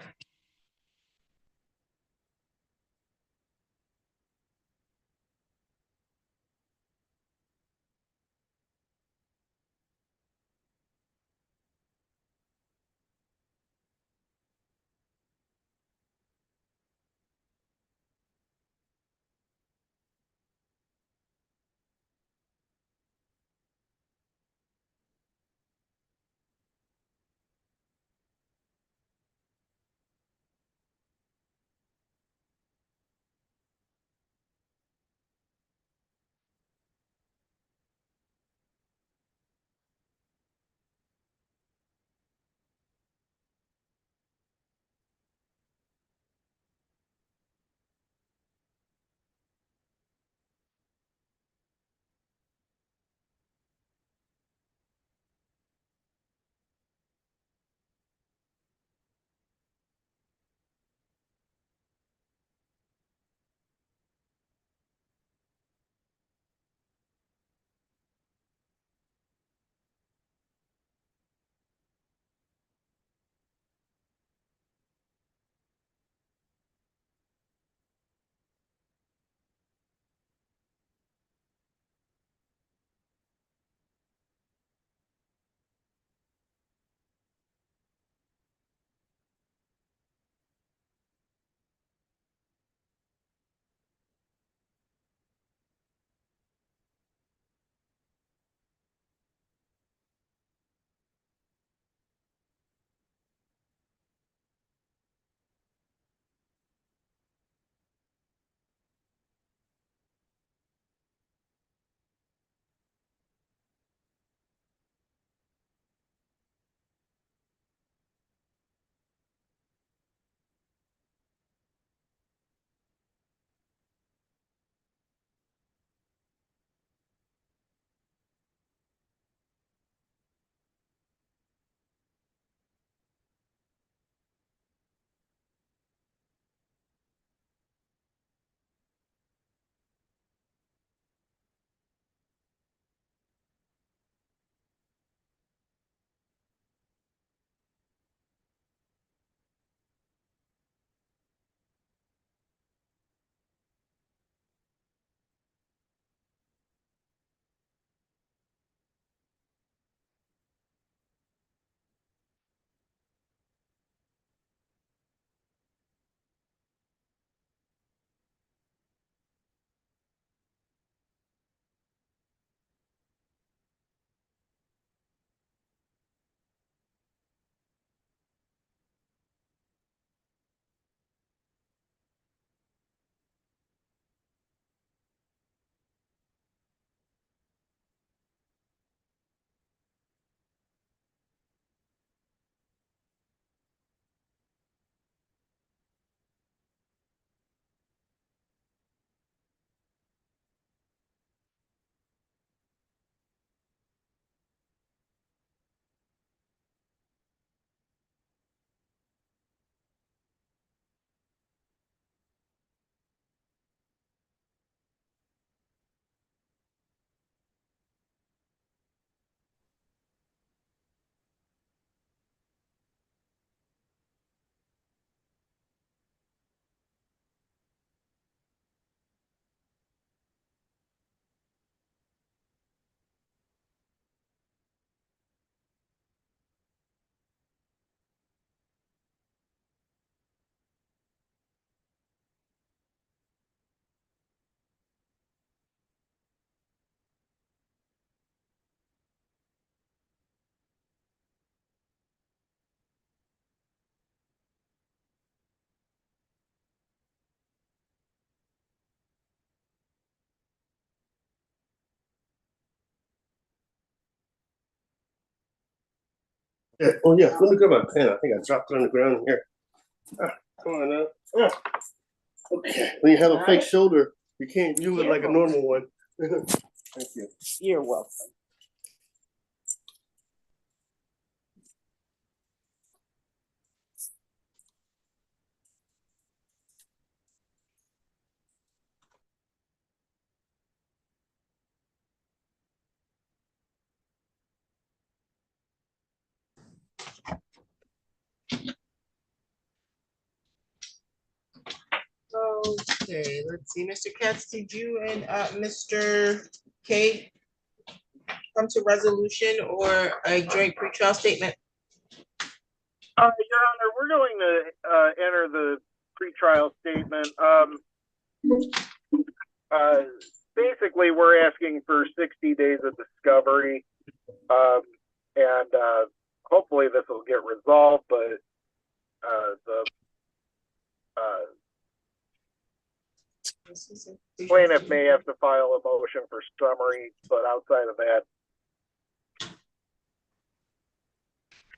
Yeah, oh yeah, let me grab my pen. I think I dropped it on the ground here. Come on now. Okay, when you have a fake shoulder, you can't use it like a normal one. Thank you. You're welcome. Okay, let's see, Mr. Katz, did you and Mr. K come to resolution or a joint pretrial statement? Your Honor, we're going to enter the pretrial statement. Basically, we're asking for 60 days of discovery, and hopefully this will get resolved, but the plaintiff may have to file a motion for summary, but outside of that.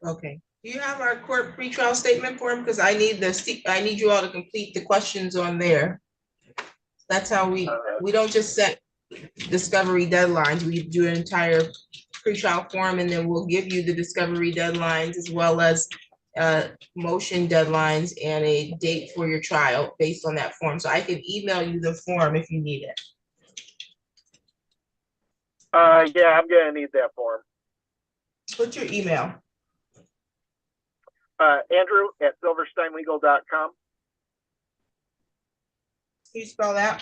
Okay, do you have our court pretrial statement for him? Because I need I need you all to complete the questions on there. That's how we don't just set discovery deadlines, we do an entire pretrial form, and then we'll give you the discovery deadlines as well as motion deadlines and a date for your trial based on that form. So I can email you the form if you need it. Yeah, I'm gonna need that form. What's your email? Andrew at silversteinlegal.com. Can you spell that?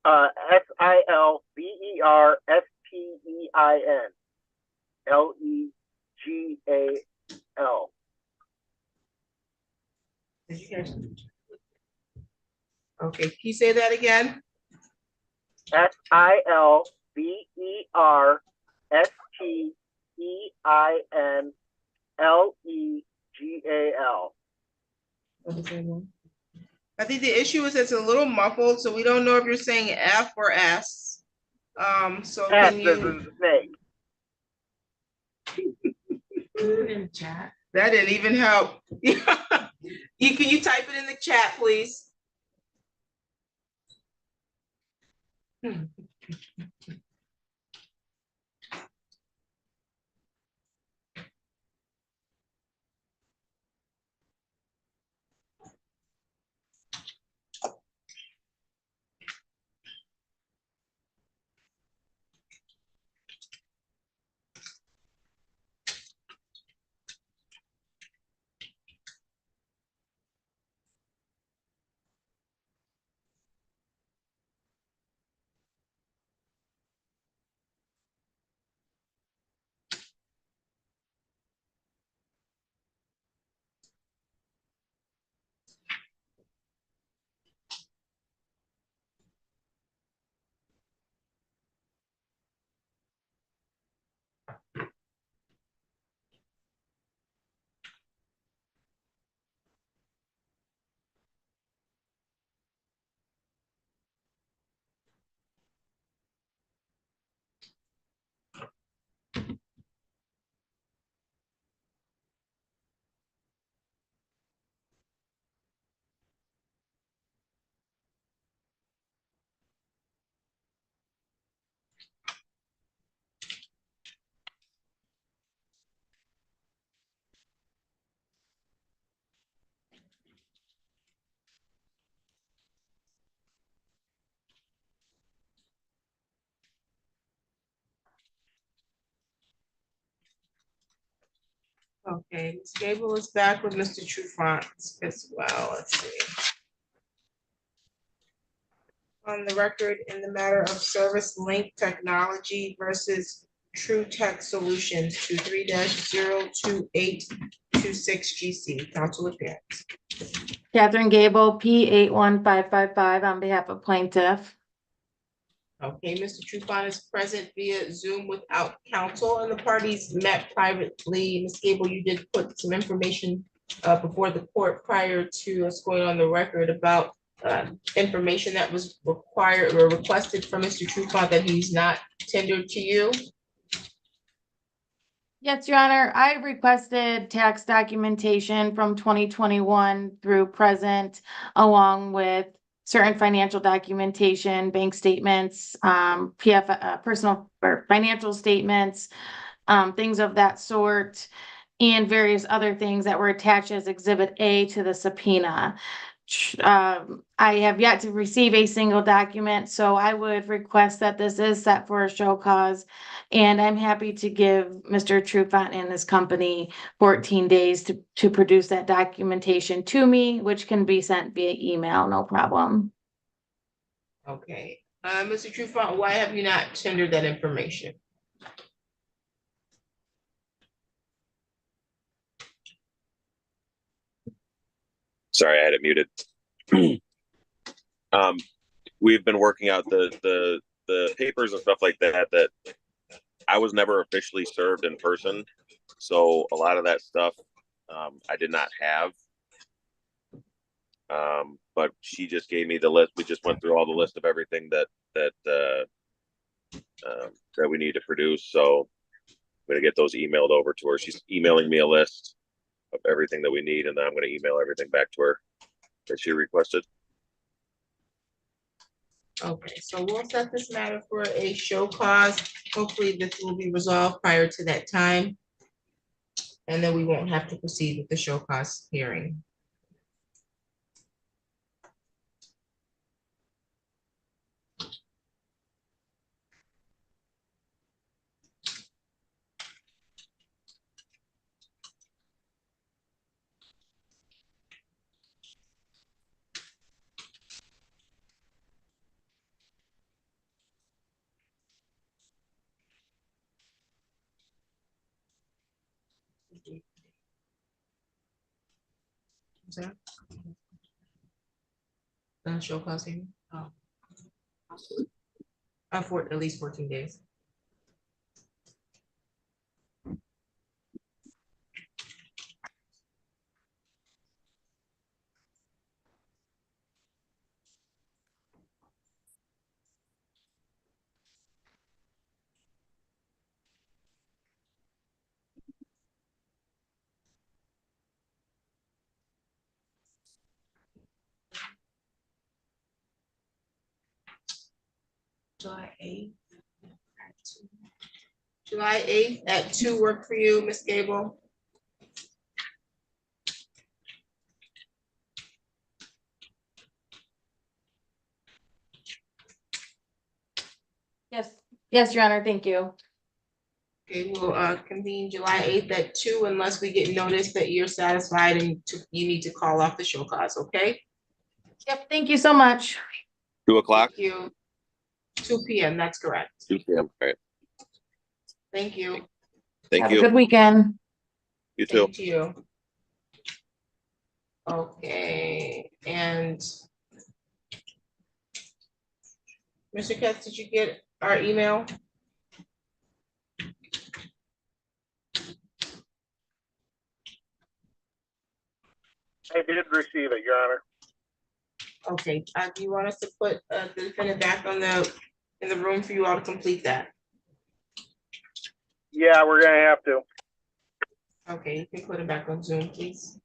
SILVERSTEINlegal. Did you hear? Okay, can you say that again? SILVERSTEINlegal. I think the issue is it's a little muffled, so we don't know if you're saying F or S. So F can as you? in snake. In chat. That didn't even help. Can you type it in the chat, please? Okay, Ms. Gable is back with Mr. Trufant as well. Let's see. On the record in the matter of Service Link Technology versus True Tech Solutions 23-02826 GC. Council appearance. Catherine Gable, P 81555 on behalf of plaintiff. Okay, Mr. Trufant is present via Zoom without counsel, and the parties met privately. Ms. Gable, you did put some information before the court prior to us going on the record about information that was required or requested from Mr. Trufant that he's not tendered to you. Yes, Your Honor, I requested tax documentation from 2021 through present, along with certain financial documentation, bank statements, personal or financial statements, things of that sort, and various other things that were attached as Exhibit A to the subpoena. I have yet to receive a single document, so I would request that this is set for a show cause. And I'm happy to give Mr. Trufant and his company 14 days to produce that documentation to me, which can be sent via email, no problem. Okay, Mr. Trufant, why have you not tendered that information? Sorry, I had it muted. We've been working out the papers and stuff like that I was never officially served in person. So a lot of that stuff I did not have. But she just gave me the list. We just went through all the list of everything that we need to produce. So I'm gonna get those emailed over to her. She's emailing me a list of everything that we need, and then I'm gonna email everything back to her that she requested. Okay, so we'll set this matter for a show cause. Hopefully this will be resolved prior to that time. And then we won't have to proceed with the show cause hearing. Is that? Show cause hearing? Oh. For at least 14 days. July 8th. July 8th at 2 work for you, Ms. Gable? Yes, Your Honor, thank you. Okay, we'll convene July 8th at 2 unless we get notice that you're satisfied and you need to call off the show cause, okay? Yep, thank you so much. 2 o'clock? Thank you. 2 p.m., that's correct. 2 p.m. All right. Thank you. Thank Have you. a good weekend. You too. Thank you. Okay, and Mr. Katz, did you get our email? I did receive it, Your Honor. Okay, do you want us to put the defendant back on in the room for you all to complete that? Yeah, we're gonna have to. Okay, you can put him back on Zoom, please.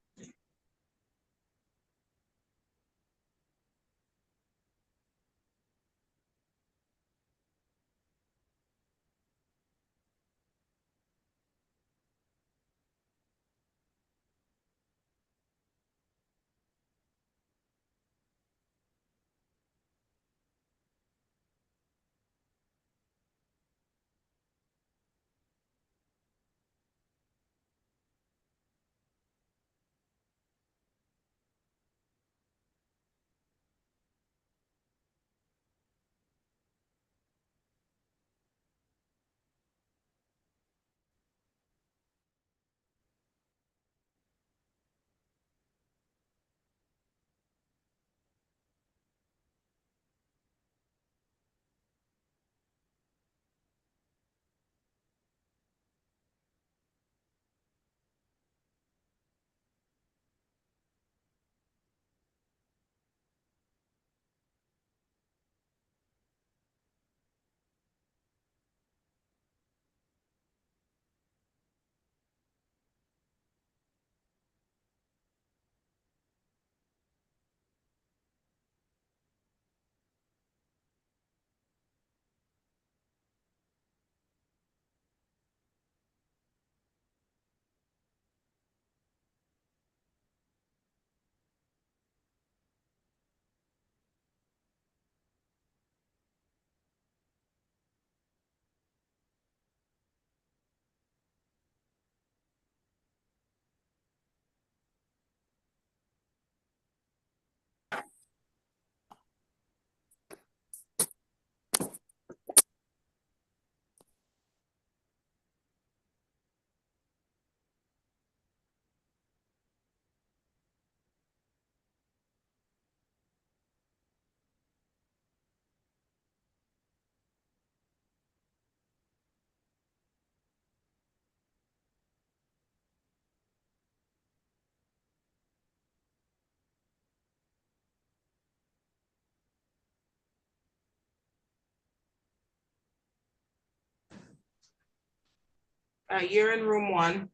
You're in room one.